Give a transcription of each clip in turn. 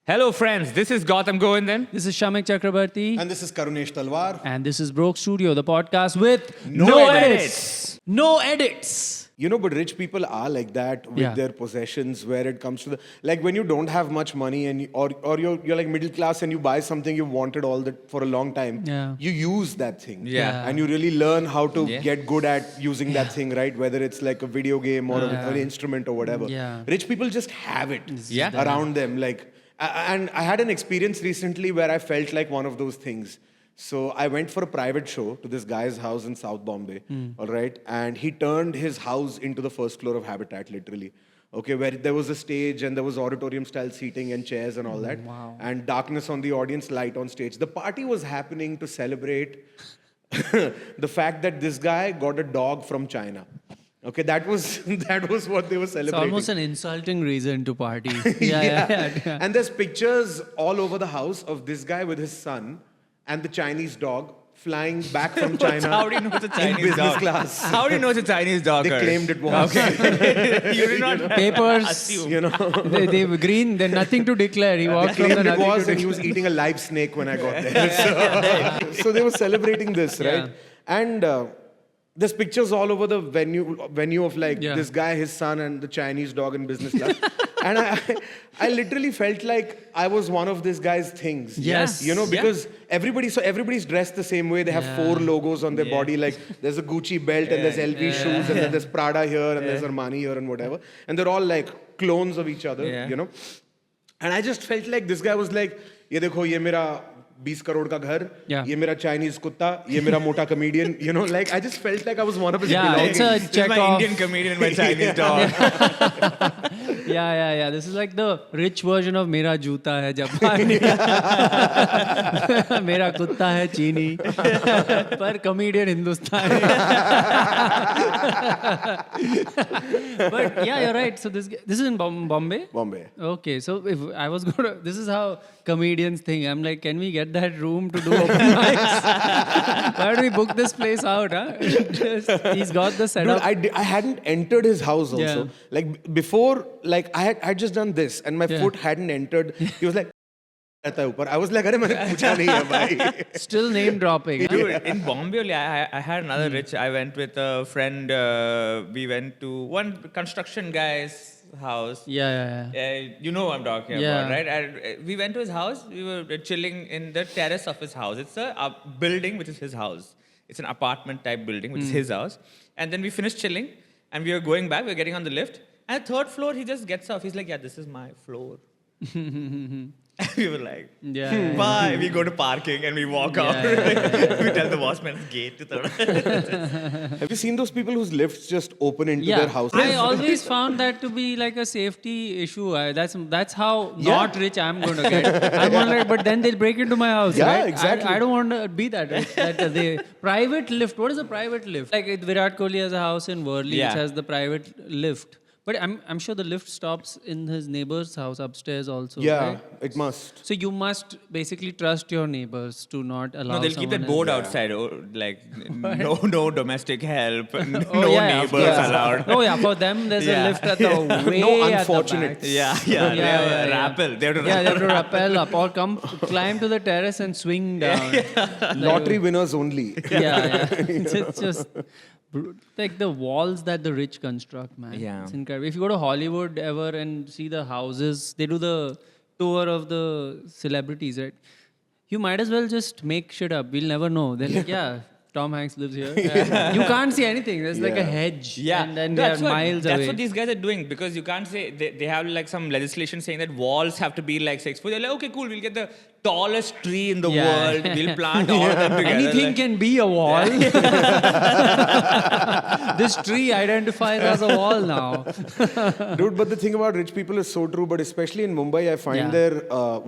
Hello, friends. This is Gautam Govindan. This is Shamik Chakrabarti. And this is Karunesh Talwar. And this is Broke Studio, the podcast with No edits. No edits. You know, but rich people are like that with Yeah. their possessions where it comes to the... Like when you don't have much money and or you're like middle class and you buy something you wanted for a long time, Yeah. you use that thing. Yeah. And you really learn how to Yeah. get good at using that thing, right? Whether it's like a video game or an instrument or whatever. Yeah. Rich people just have it Yeah. around them. And I had an experience recently where I felt like one of those things. So I went for a private show to this guy's house in South Bombay, all right? And he turned his house into the first floor of Habitat, literally. Okay, where there was a stage and there was auditorium-style seating and chairs and all that. Wow. And darkness on the audience, light on stage. The party was happening to celebrate the fact that this guy got a dog from China. Okay, that was what they were It's celebrating. almost an insulting reason to party. Yeah. And there's pictures all over the house of this guy with his son and the Chinese dog flying back from China. How do you know it's a in Chinese business dog? class. How do you know it's a Chinese dog? They Karan? claimed it was. Okay. You did not Papers. assume. You know, They were green, they're nothing to declare. He they walked from the claimed it nothing was, to and he was eating a live snake when I got there. So they were celebrating this, right? Yeah. And there's pictures all over the venue of like Yeah. this guy, his son, and the Chinese dog in business class. And I literally felt like I was one of this guy's things. Yes. You know, Yeah. because everybody's dressed the same way. They have Yeah. 4 logos on their Yeah. body. Like there's a Gucci belt and there's LV shoes and then there's Prada here and there's Armani here and whatever. And they're all like clones of each other, Yeah. you know. And I just felt like this guy was like, ये देखो ये मेरा 20 करोड़ का घर, Yeah. ये मेरा Chinese कुत्ता, ये मेरा मोटा comedian, you know, like I just felt like I was one of his Yeah, belongings. it's a This is check my off. Indian comedian and my Chinese dog. Yeah. This is like the rich version of Mera Joota hai Japani. Mera kutta hai Chini. पर comedian Hindustani. But yeah, you're right. So this is in Bombay? Bombay. Okay, so if I was going to, this is how comedians think. I'm like, can we get that room to do open mics? Why don't we book this place out, huh? He's got the Dude, setup. I hadn't entered his house also. Yeah. Like before, like I had just done this and my foot hadn't entered. He was like, रहता है ऊपर. I was like, अरे मैंने पूछा नहीं है भाई. Still name dropping. huh? Dude, in Bombay, only, I had another rich. I went with a friend. We went to one construction guy's house. Yeah. You know what I'm talking Yeah. about, right? And we went to his house. We were chilling in the terrace of his house. It's a building which is his house. It's an apartment type building which is his house. And then we finished chilling and we were going back. We were getting on the lift. And third floor, he just gets off. He's like, yeah, this is my floor. We were like, Yeah. bye. We go to parking and we walk out. We tell the watchman gate to Have you seen those people whose lifts just open into Yeah, their house? I always found that to be like a safety issue. That's how not rich I'm going to get. I'm going like, but then they'll break into my house, Yeah, right? exactly. I don't want to be that rich. Private lift. What is a private lift? Like Virat Kohli has a house in Worli Yeah. which has the private lift. But I'm sure the lift stops in his neighbor's house upstairs also. Yeah, Right? it must. So you must basically trust your neighbors to not allow. No, they'll keep that someone board else- outside. Like, no domestic help. Oh, no yeah, of neighbors course. allowed. Oh yeah, for them there's Yeah. a lift at the way No at the unfortunate. back. Yeah. Yeah. Rappel. They have to Yeah, they have to rappel up or climb to the terrace and swing down. Lottery winners only. Yeah. It's just like the walls that the rich construct, man. Yeah. It's incredible. If you go to Hollywood ever and see the houses, they do the tour of the celebrities, right? You might as well just make shit up. We'll never know. They're like, yeah, Tom Hanks lives here. You can't see anything. There's like a hedge. Yeah, And then they're miles that's away. what these guys are doing because you can't say they have like some legislation saying that walls have to be like 6 foot. They're like, okay, cool, we'll get the tallest tree in the Yeah. world. We'll plant all of them together. Anything like, can be a wall. This tree identifies as a wall now. Dude, but the thing about rich people is so true, but especially in Mumbai, I find Yeah. their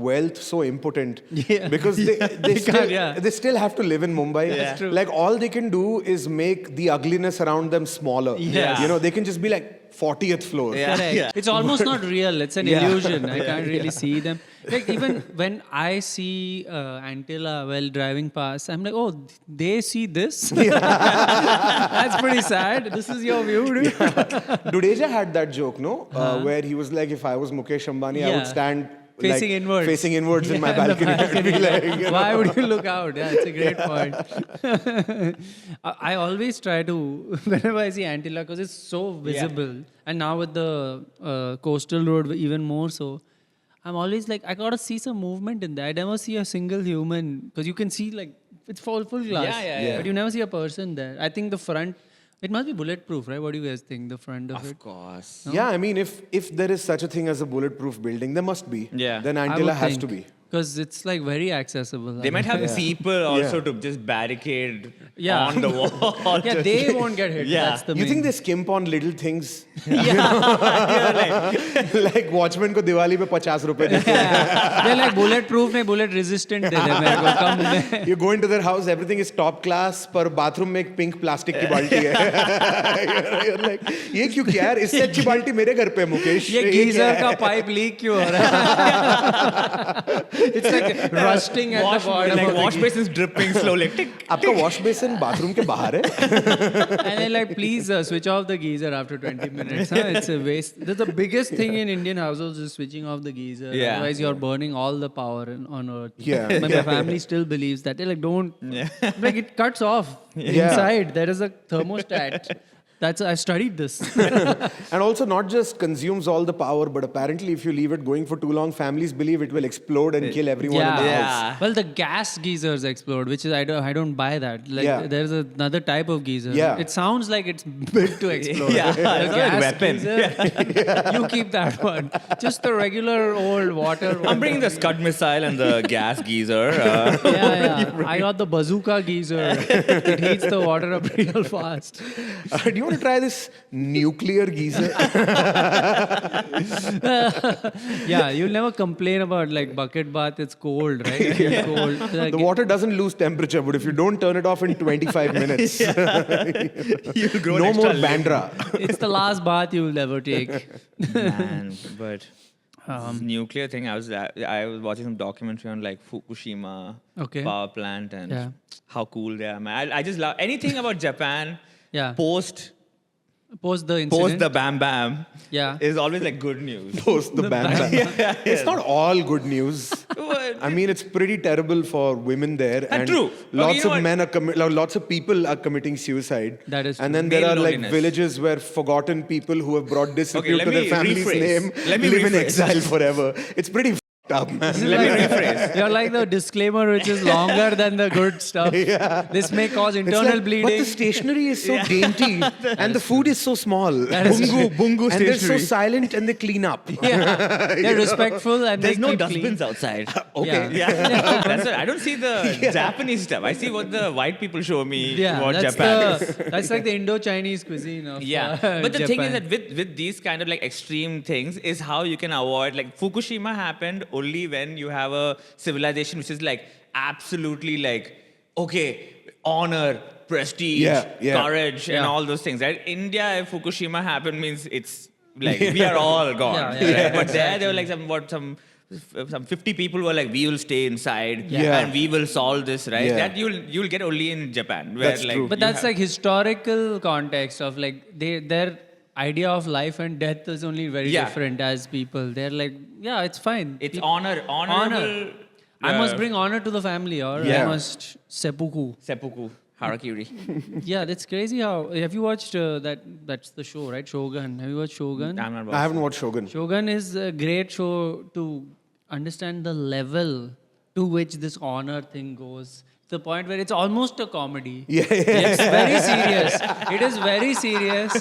wealth so impotent. Yeah. Because Yeah. they still have to live in Mumbai. That's true. Like all they can do is make the ugliness around them smaller. Yes. You know, they can just be like 40th floor. Yeah. Correct. It's almost not real. It's an illusion. I can't really see them. Like even when I see Antilla while driving past, I'm like, oh, they see this? That's pretty sad. This is your view, dude. Dudeja had that joke, no? Where he was like, if I was Mukesh Ambani, I Yeah. would stand Facing inwards. Facing inwards in my Yeah, the balcony. I'd be like, you know. Why would you look out? Yeah, it's a great point. I always try to, whenever I see Antilla, because it's so visible. And now with the coastal road, even more so. I'm always like, I gotta see some movement in there. I never see a single human, because you can see like, it's full glass. Yeah. But you never see a person there. I think the front, it must be bulletproof, right? What do you guys think? The front of it? Of course. Yeah, I mean, if there is such a thing as a bulletproof building, there must be. Yeah. Then I Antilla would has think, to be. Because it's like very accessible. They might have people also to just barricade on the wall. Yeah, they won't get hit. Yeah. That's the You main. think they skimp on little things? Yeah, Like Watchmen को दिवाली पे 50 रुपए देते हैं. They're like bulletproof नहीं bullet resistant दे दे मेरे को कम में. You go into their house, everything is top class, पर bathroom में एक pink plastic की बाल्टी है. You're like, ये क्यों क्या यार? इससे अच्छी बाल्टी मेरे घर पे है, मुकेश. ये गीजर का पाइप लीक क्यों हो रहा है? It's like rusting at the bottom like of the wash basin's dripping slowly. Tick. आपका wash basin bathroom के बाहर है. And they're like, please switch off the geyser after 20 minutes. Huh? It's a waste. That's the biggest thing in Indian households is switching off the geyser. Yeah. Otherwise, you're burning all the power on earth. Yeah. My family still believes that. They're like, don't. Yeah. Like, it cuts off Yeah. inside. There is a thermostat. I studied this. And also not just consumes all the power, but apparently if you leave it going for too long, families believe it will explode and kill everyone in the Yeah. house. Well, the gas geysers explode, which is I don't buy that. Like Yeah. there's another type of geyser. Yeah. It sounds like it's built to explode. Yeah, The it's like a weapon. geyser, you keep that one. Just the regular old water one. I'm bringing the Scud missile and the gas geyser. Yeah. I got the bazooka geyser. It heats the water up real fast. Do you want to try this nuclear geyser? Yeah, you'll never complain about like bucket bath. It's cold, right? It's cold. Like, The water doesn't lose temperature, but if you don't turn it off in 25 minutes, You'll grow an no extra more limb. Bandra. it's the last bath you will ever take. Man, but this nuclear thing, I was watching some documentary on like Fukushima Okay. power plant and Yeah. how cool they are. Man, I just love anything about Japan. Yeah. Post Post the incident. the Bam Bam. Yeah. Is always like good news. Post the ban. It's not all good news. I mean, it's pretty terrible for women there. And true. Okay, Lots you know of what? men are lots of people are committing suicide. That is And true. then there Male are like loneliness. villages where forgotten people who have brought disrepute let to their me family's rephrase. name Let me live in rephrase. exile forever. It's pretty f***ed up, man. Let me rephrase. You're like the disclaimer, which is longer than the good stuff. Yeah. This may cause It's internal like, bleeding. But the stationery is so dainty and the food is so small. Bungu And they're so stationery. silent and they clean up. Yeah. They're respectful and There's they no keep dustbins clean. outside. Okay. Yeah, that's it. I don't see the Japanese stuff. I see what the white people show me Yeah, what that's Japan is. that's like the Indo-Chinese cuisine of Yeah, but the thing is Japan. that with these kind of like extreme things is how you can avoid like Fukushima happened only when you have a civilization which is like absolutely like okay, honor, prestige, Yeah. courage, and Yeah. all those things. Right? India, if Fukushima happened, means it's like we are all gone. Yeah, right? yeah. But there were like some 50 people were like, we will stay inside Yeah. and we will solve this, right? Yeah. That you'll get only in Japan, where That's like true. But you that's have- like historical context of like their idea of life and death is only very Yeah. different as people. They're like, yeah, it's fine. it's People- honorable. I must bring honor to the family, or I Yeah. must seppuku. seppuku, harakiri. Yeah, that's crazy. How have you watched that? That's the show, right? Shogun. Have you watched Shogun? I'm not I haven't watched Shogun. Shogun is a great show to understand the level to which this honor thing goes. To the point where it's almost a comedy. Yeah. It's very serious. It is very serious,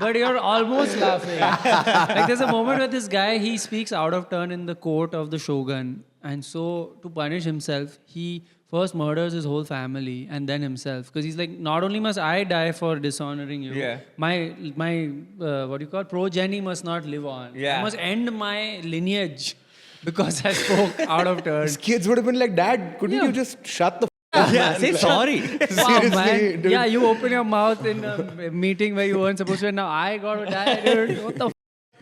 but you're almost laughing. Like there's a moment where this guy, he speaks out of turn in the court of the shogun, and so to punish himself, he first murders his whole family and then himself, because he's like, not only must I die for dishonoring you, Yeah. my what do you call progeny must not live on. Yeah. I must end my lineage because I spoke out of turn. His kids would have been like, Dad, couldn't Yeah. you just shut the Yeah, say sorry. Wow, Seriously, man. dude. Yeah, you open your mouth in a meeting where you weren't supposed to, and now I gotta die, dude. What the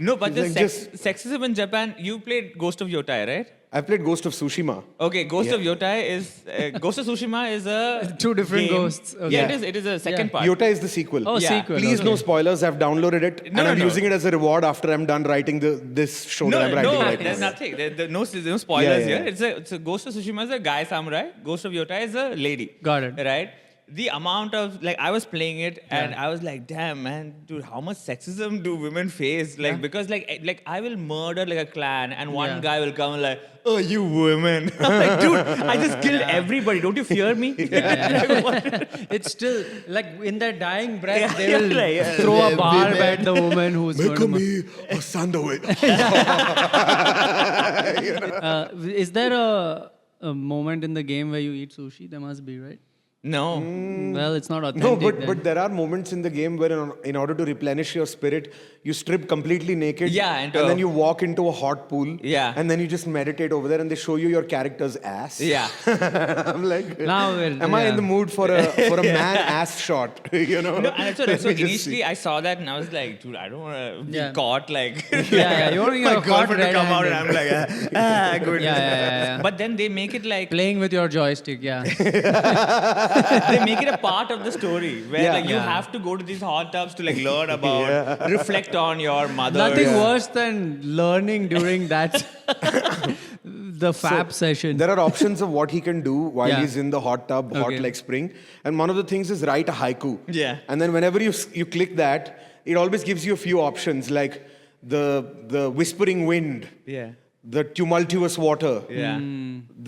No, but the like just- sexism in Japan, you played Ghost of Yotai, right? I've played Ghost of Tsushima. Okay, Ghost of Yotai is Ghost of Tsushima is a Two different game. ghosts. Okay. Yeah, Yeah. it is a second Yeah. part. Yota is the sequel. Oh, Yeah. sequel. Please, okay. no spoilers. I've downloaded it No, and no, I'm no. using it as a reward after I'm done writing this show No, that I'm writing no, right there's now. nothing. There's no spoilers Yeah, yeah. here. It's a Ghost of Tsushima is a guy samurai. Ghost of Yotai is a lady. Got it. Right? The amount of like I was playing it and I was like, damn man, dude, how much sexism do women face? Like because like I will murder like a clan and one Yeah. guy will come and like, oh you women. I'm like, dude, I just killed everybody. Don't you fear me? It's still like in their dying breath, Yeah, they yeah, will right, yeah. throw a Yeah, barb women. at the woman who's Make going to. me a sandwich. Is there a moment in the game where you eat sushi? There must be, right? No. Well, it's not authentic. No, then. but there are moments in the game where in order to replenish your spirit, you strip completely naked. Yeah, and into then a- you walk into a hot pool. Yeah. And then you just meditate over there and they show you your character's ass. Yeah. I'm like, Now we're- am I in yeah. the mood for a man ass shot? You know? No, and so Let me just initially see. I saw that and I was like, dude, I don't want to be Yeah. caught like yeah, you want to my get caught girlfriend to come out and red-handed. I'm like, good. Yeah. But then they make it like Playing with your joystick, yeah. they make it a part of the story where Yeah. like you Yeah. have to go to these hot tubs to like learn about, reflect on your mother. Nothing worse than learning during that the fab session. There are options of what he can do while Yeah. he's in the hot tub, hot Okay. like spring. And one of the things is write a haiku. Yeah. And then whenever you click that, it always gives you a few options like the whispering wind, Yeah. the tumultuous water, Yeah.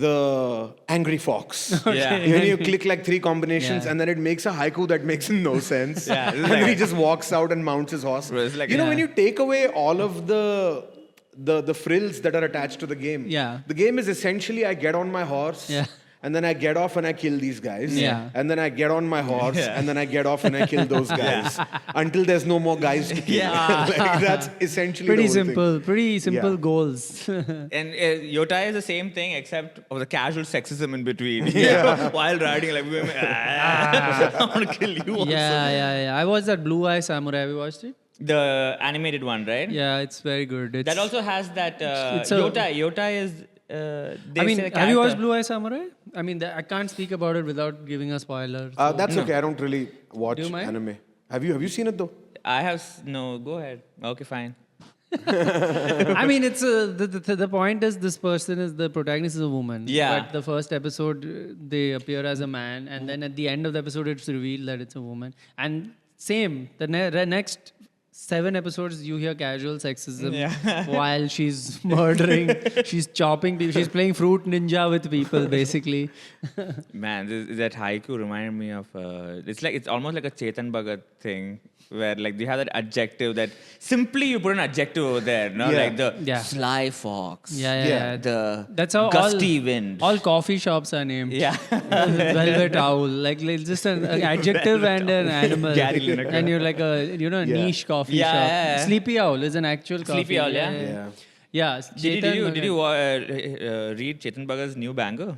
the angry fox. Yeah. Then you click like 3 combinations Yeah. and then it makes a haiku that makes no sense. Yeah, it's And then like- he just walks out and mounts his horse. Bro, it's like- you know, when Yeah. you take away all of the frills that are attached to the game, Yeah. the game is essentially I get on my horse. Yeah. And then I get off and I kill these guys. Yeah. And then I get on my horse Yeah. and then I get off and I kill those guys. Until there's no more guys to kill. Yeah. Like, that's essentially Pretty the whole simple, thing. pretty simple Yeah. goals. And Yotai is the same thing except of the casual sexism in between. Yeah. While riding like women, I want to kill you also. yeah. I watched that Blue Eye Samurai. Have you watched it? The animated one, right? Yeah, it's very good. It's, That also has that It's a- Yotai. Yotai is. They I mean, say the have you watched character- Blue Eye Samurai? I mean, I can't speak about it without giving a spoiler. That's okay. I don't really watch Do you mind? anime. Have you seen it though? I have no. Go ahead. Okay, fine. I mean, it's the point is this person is the protagonist is a woman. Yeah. But the first episode they appear as a man, and then at the end of the episode it's revealed that it's a woman. And same, the next 7 episodes you hear casual sexism while she's murdering, she's chopping people, she's playing Fruit Ninja with people basically. Man, that haiku reminded me of. It's almost like a Chetan Bhagat thing where like you have that adjective that simply you put an adjective over there, no? Yeah. Like the Yeah. sly fox. Yeah. The That's how gusty wind. all coffee shops are named. Yeah. Velvet owl, like just an adjective and an animal. Gary Lineker. And you're like a Yeah. niche coffee Yeah, shop. yeah, yeah. Sleepy owl is an actual coffee. Sleepy owl, yeah. Yeah. Yeah. Did you read Chetan Bhagat's new banger?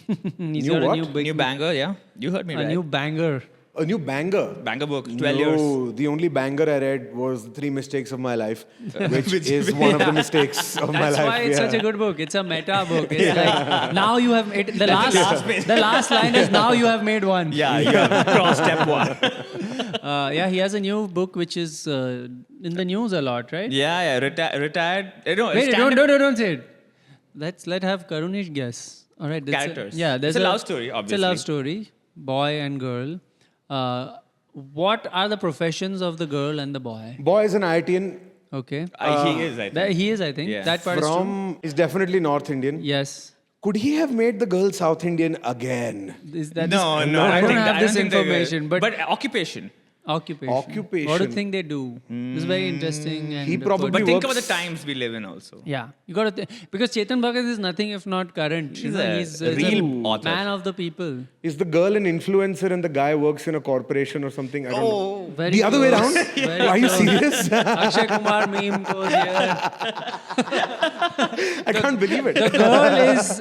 He's New got what? a new big, New banger, yeah. You heard me a right. new banger. A new banger. Banger book, 12 years. No, the only banger I read was The 3 Mistakes of My Life, which is one of the mistakes of my That's life. why it's yeah. such a good book. It's a meta book. It's like now you have made the last line is now you have made one. Yeah, yeah. Cross step one. Yeah, he has a new book which is in the news a lot, right? Yeah. Retired. No, Wait, stand-up- don't say it. Let have Karunish guess. All right, that's Characters. Yeah, there's It's a love story, It's a love obviously. story, boy and girl. What are the professions of the girl and the boy? Boy is an IITian Okay, he is, I think. he is, I think. Yeah. That part is true. from, is definitely North Indian. Yes. Could he have made the girl South Indian again? Is that No. I I don't think have I this don't think they're good. information, but occupation. occupation. What do you Occupation. think they do? This is very interesting. And He probably But think works- about the times we live in also. Yeah, you got to because Chetan Bhagat is nothing if not current. He's He's a real author. man of the people. Is the girl an influencer and the guy works in a corporation or something? I don't know. Very The other way close. around? Very Are you close. serious? Akshay Kumar meme goes here. I can't believe it. The girl is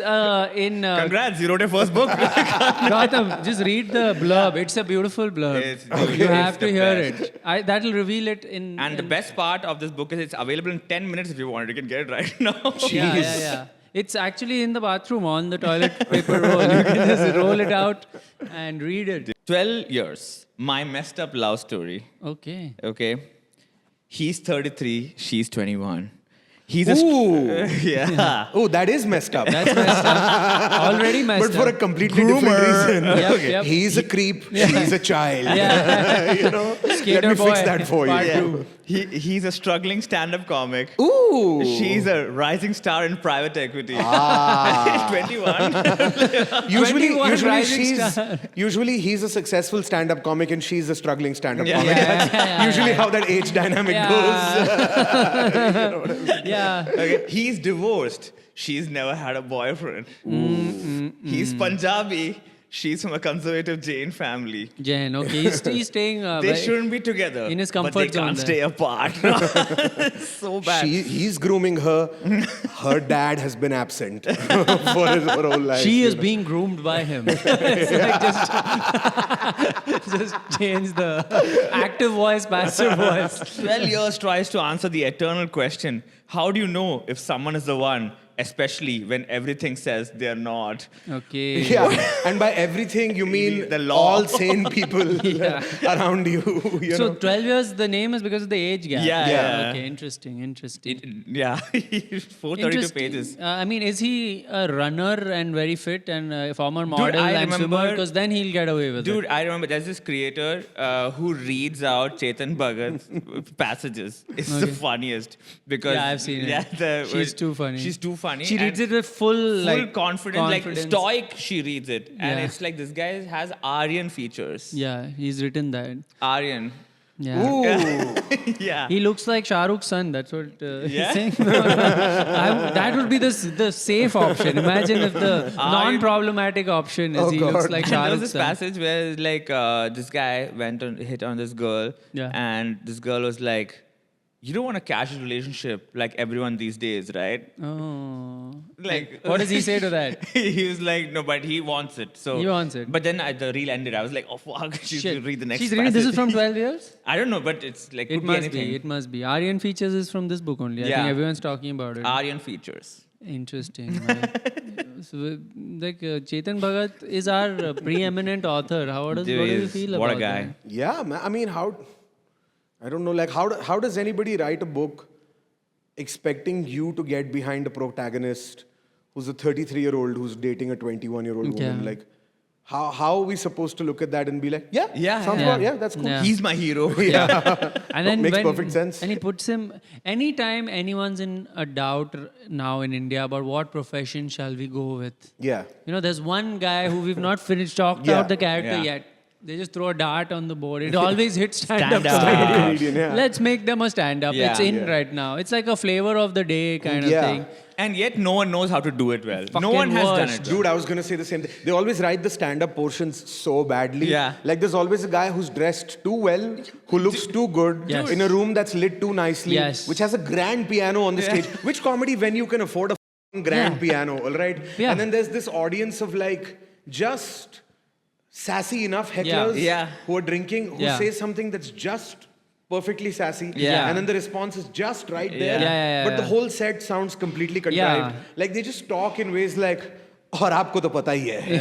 in Congrats, you wrote your first book. Gotham. Just read the blurb. It's a beautiful blurb. It's- You it's have to the hear best. it. That'll reveal it in. And the best part of this book is it's available in 10 minutes if you want. You can get it right now. Yeah. It's actually in the bathroom on the toilet paper roll. You can just roll it out and read it. 12 years. My messed up love story. Okay. Okay. He's 33, she's 21. He's Ooh. yeah. Oh, that is messed up. That's messed up. Already messed But for a up. completely different reason. Yep, yep. He's a creep, she's a child. Yeah. You know? Skater Let me fix boy, that for you. part Yeah. two. He's a struggling stand-up comic. Ooh. She's a rising star in private equity. Ah. 21. Usually, 21 usually, rising star. usually he's a successful stand-up comic and she's a struggling stand-up Yeah. comic. Yeah, That's yeah, usually yeah. how that age dynamic goes. Yeah. Okay. He's divorced. She's never had a boyfriend. He's Punjabi. She's from a conservative Jain family. Jain, okay. He's staying. They shouldn't be together. in his but comfort they zone can't there. stay apart. So bad. He's grooming her. Her dad has been absent for his whole life. She you is know. being groomed by him. It's like just change the active voice, passive voice. 12 years tries to answer the eternal question, how do you know if someone is the one, especially when everything says they're not? Okay. Yeah, and by everything you mean The law. all sane people around you. You So know? 12 years, the name is because of the age gap. Yeah, Yeah. Okay, interesting. Yeah, 432 Interesting. pages. I mean, is he a runner and very fit and a former model I and swimmer? remember- Because then he'll get away with Dude, it. I remember there's this creator who reads out Chetan Bhagat's passages. It's the funniest because Yeah, I've seen it. She's too funny. She's too funny. She reads and it with full confidence, like stoic. She reads it, and Yeah. it's like this guy has Aryan features. Yeah, he's written that. Aryan. Yeah. Ooh. Yeah. He looks like Shah Rukh's son. That's what Yeah? he's saying. That would be the safe option. Imagine if the non-problematic option is Oh, he looks God. like And Shah there was Rukh's this son. passage where like this guy hit on this girl, Yeah. and this girl was like, "You don't want a casual relationship like everyone these days, right?" Oh. Like, What does he say to that? He was like, "No, but he wants it." So He wants it. But then the reel ended. I was like, "Oh fuck!" She's Shit. gonna read the next. She's reading. This is passage. from 12 years? I don't know, but it's like It could must anything. be. It must be. Aryan Features is from this book only. I Yeah. think everyone's talking about it. Aryan features. Interesting. Man. So, like Chetan Bhagat is our preeminent author. What do you feel What about a guy. that? Yeah, man. I mean, I don't know, like, how does anybody write a book expecting you to get behind a protagonist who's a 33-year-old who's dating a 21-year-old woman? Yeah. Like, how are we supposed to look at that and be like, yeah, Yeah, sounds yeah. about, yeah, that's cool. Yeah. He's my hero. And then Makes perfect sense. And he puts him. Anytime anyone's in a doubt now in India about what profession shall we go with, Yeah. you know, there's one guy who we've not finished talked Yeah. out the character Yeah. yet. They just throw a dart on the board. It always hits stand-up Stand-up. comedian. Yeah. Let's make them a stand-up. Yeah. It's in Yeah. right now. It's like a flavor of the day kind of Yeah. thing. And yet no one knows how to do it well. No Fucking one has done worst. it. Dude, I was gonna say the same thing. They always write the stand-up portions so badly. Yeah. Like there's always a guy who's dressed too well, who looks too good, Yes. in a room that's lit too nicely, Yes. which has a grand piano on the stage. Which comedy venue can afford a f***ing grand Yeah. piano, all right? Yeah. And then there's this audience of like just sassy enough hecklers Yeah. who are drinking, who Yeah. say something that's just perfectly sassy, Yeah. and then the response is just right there. Yeah. Yeah, But the whole set sounds completely contrived. Yeah. Like they just talk in ways like, और आपको तो पता ही है कि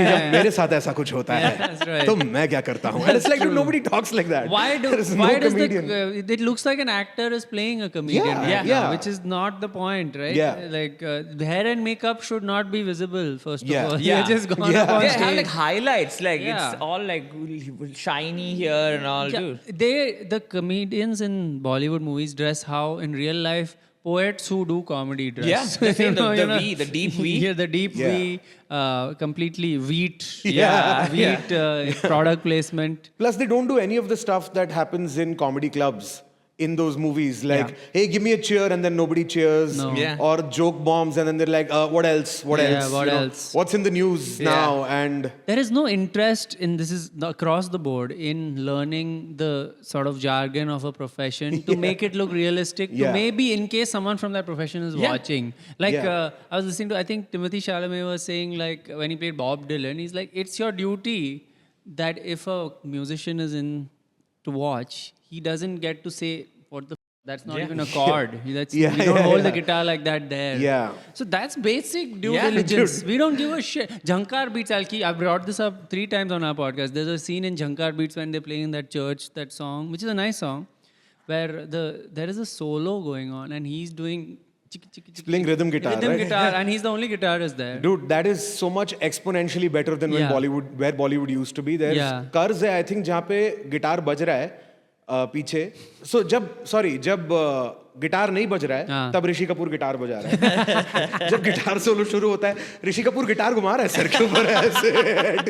जब मेरे साथ ऐसा कुछ होता that's है right. तो मैं क्या करता हूँ? And it's like, dude, nobody talks like that. There's no does comedian. it looks like an actor is playing a comedian Yeah, right yeah. now, which is not the point, right? Yeah. Like the hair and makeup should not be visible first Yeah. of all. Yeah. You're just gone Yeah. up on They stage. have like highlights, like Yeah. it's all like shiny here and all, Yeah, dude. the comedians in Bollywood movies dress how in real life poets who do comedy dress. Yeah, the same, the You V, the deep V. Yeah, the deep Yeah. V, completely wheat. Yeah. Wheat product placement. Plus, they don't do any of the stuff that happens in comedy clubs in those movies. Like, Yeah. hey, give me a cheer, and then nobody cheers. No. Yeah. Or joke bombs, and then they're like, what else? What Yeah, else? what You know, else? What's in the news Yeah. now? And There is no interest in this is across the board in learning the sort of jargon of a profession to make it look realistic. To Yeah. maybe in case someone from that profession is Yeah. watching. Like Yeah. I was listening to I think Timothy Chalamet was saying like when he played Bob Dylan, he's like it's your duty that if a musician is in to watch, he doesn't get to say what the That's not Yeah. even a chord. That's, Yeah, we don't yeah, hold the yeah. guitar like that there. Yeah. So that's basic due Yeah, diligence. We don't give a shit. Jhankar Beats, I've brought this up 3 times on our podcast. There's a scene in Jhankar Beats when they're playing in that church, that song, which is a nice song, where there is a solo going on and he's doing playing rhythm guitar, rhythm right? guitar, and he's the only guitarist there. Dude, that is so much exponentially better than when Yeah. where Bollywood used to be. There's Yeah. कर्ज है, I think, जहाँ पे guitar बज रहा है पीछे. So जब guitar नहीं बज रहा है, हाँ. तब ऋषि कपूर गिटार बजा रहा है. जब गिटार सोलो शुरू होता है, ऋषि कपूर गिटार घुमा रहा है सर के ऊपर ऐसे,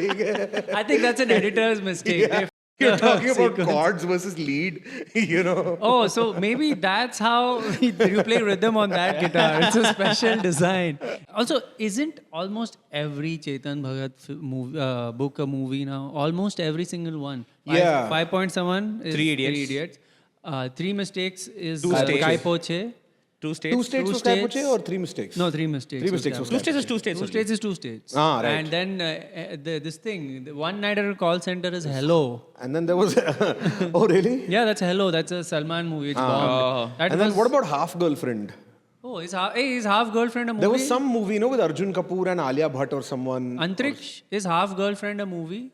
ठीक है. I think that's an editor's mistake. Yeah. They You're talking about sequence. chords versus lead, you know. Oh, so maybe that's how you play rhythm on that guitar. It's a special design. Also, isn't almost every Chetan Bhagat book a movie now? Almost every single one. Yeah. 5 Point Someone is Three Idiots. Three Mistakes is Two States. Kai Poche. Two states. Two states Two was Kai states. Poche or three mistakes? No, Three Mistakes. Three was Mistakes that was one. Two states is two states. Two only. states is two states. Ah, right. And then this thing, the one-nighter call center is Hello. And then there was, oh really? Yeah, that's Hello. That's a Salman movie. It's Oh. bombed. That And then was- what about Half Girlfriend? Oh, is Half Girlfriend a movie? There was some movie, you know, with Arjun Kapoor and Alia Bhatt or someone. Antriksh, is Half Girlfriend a movie?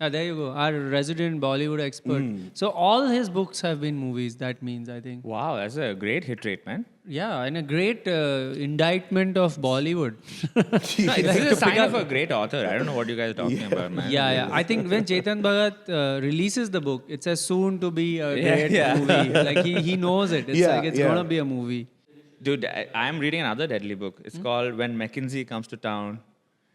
Ah, there you go. Our resident Bollywood expert. So all his books have been movies. That means, I think. Wow, that's a great hit rate, man. Yeah, and a great indictment of Bollywood. No, this is a sign of a great author. I don't know what you guys are talking about, man. Yeah. I think when Chetan Bhagat releases the book, it says soon to be a Yeah, great yeah. movie. Like he knows it. It's Yeah, like it's yeah. gonna be a movie. Dude, I'm reading another deadly book. It's called When McKinsey Comes to Town.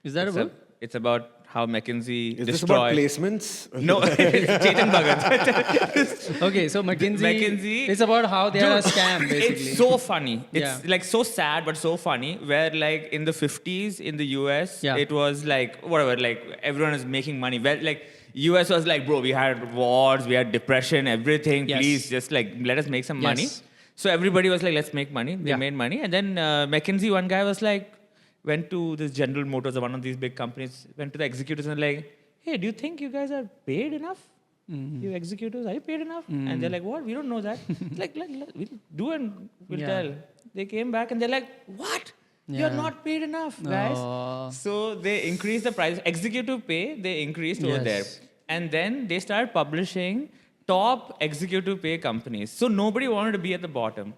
Is that a book? It's about how McKinsey Is this about destroyed. placements? No, it's Chetan Bhagat. Okay, so McKinsey. It's about how they are a Dude, scam, basically. It's so funny. It's Yeah. like so sad, but so funny. Where like in the 50s in the US, Yeah. it was like whatever, like everyone is making money. Well, like US was like, bro, we had wars, we had depression, everything. Yes. Please just like let us make some money. Yes. So everybody was like, let's make money. They Yeah. made money, and then McKinsey, one guy was like, went to this General Motors or one of these big companies, went to the executives and like, hey, do you think you guys are paid enough? Mm-hmm. You executives, are you paid enough? And they're like, what? We don't know that. like, we'll do and we'll Yeah. tell. They came back and they're like, what? You're Yeah. not paid enough, guys. Aw. So they increased the price. Executive pay, they increased over there. Yes. And then they started publishing top executive pay companies. So nobody wanted to be at the bottom.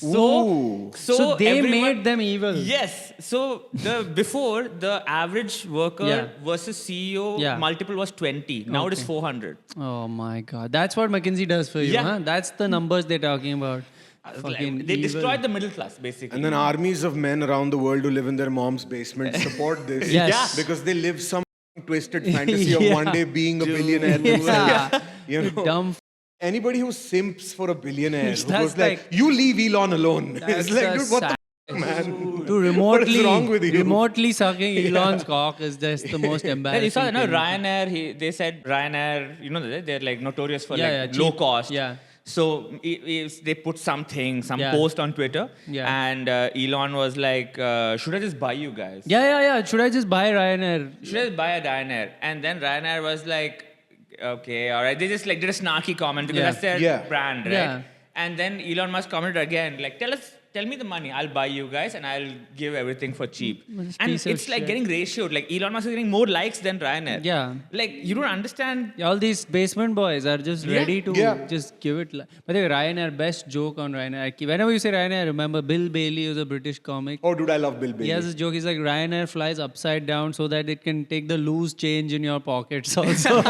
Ooh. So they everyone- made them evil. Yes. So before the average worker Yeah. versus CEO Yeah. multiple was 20. Now it is Okay. 400. Oh my God, that's what McKinsey does for you, Yeah. huh? That's the numbers they're talking about. Fucking They evil. destroyed the middle class basically. And then armies of men around the world who live in their mom's basement support this. Yes. Yeah. Because they live some twisted fantasy of Yeah. one day being a billionaire. Yeah. You know? Dumb. Anybody who simps for a billionaire, who That's goes like, like- you leave Elon alone. That's It's like, a dude, what the sad- f- man? To remotely, What is wrong with you? remotely sucking Elon's cock is just the most Yeah, embarrassing. you saw, no, thing. Ryanair, they said Ryanair, you know, they're like notorious for Yeah, like yeah, low cheap. cost. Yeah. So they put some Yeah. post on Twitter, Yeah. and Elon was like, should I just buy you guys? Yeah. Should I just buy Ryanair? Should I just buy a Ryanair? And then Ryanair was like, okay, all right. They just like did a snarky comment because Yeah. that's their Yeah. brand, right? Yeah. And then Elon Musk commented again, like, tell me the money. I'll buy you guys and I'll give everything for cheap. This And piece of it's like shit. getting ratioed. Like Elon Musk is getting more likes than Ryanair. Yeah. Like you don't understand. All these basement boys are just Yeah. ready to Yeah. just give it. By the way, Ryanair, best joke on Ryanair. Whenever you say Ryanair, I remember Bill Bailey was a British comic. Oh, dude, I love Bill Bailey. He has this joke. He's like, Ryanair flies upside down so that it can take the loose change in your pockets also.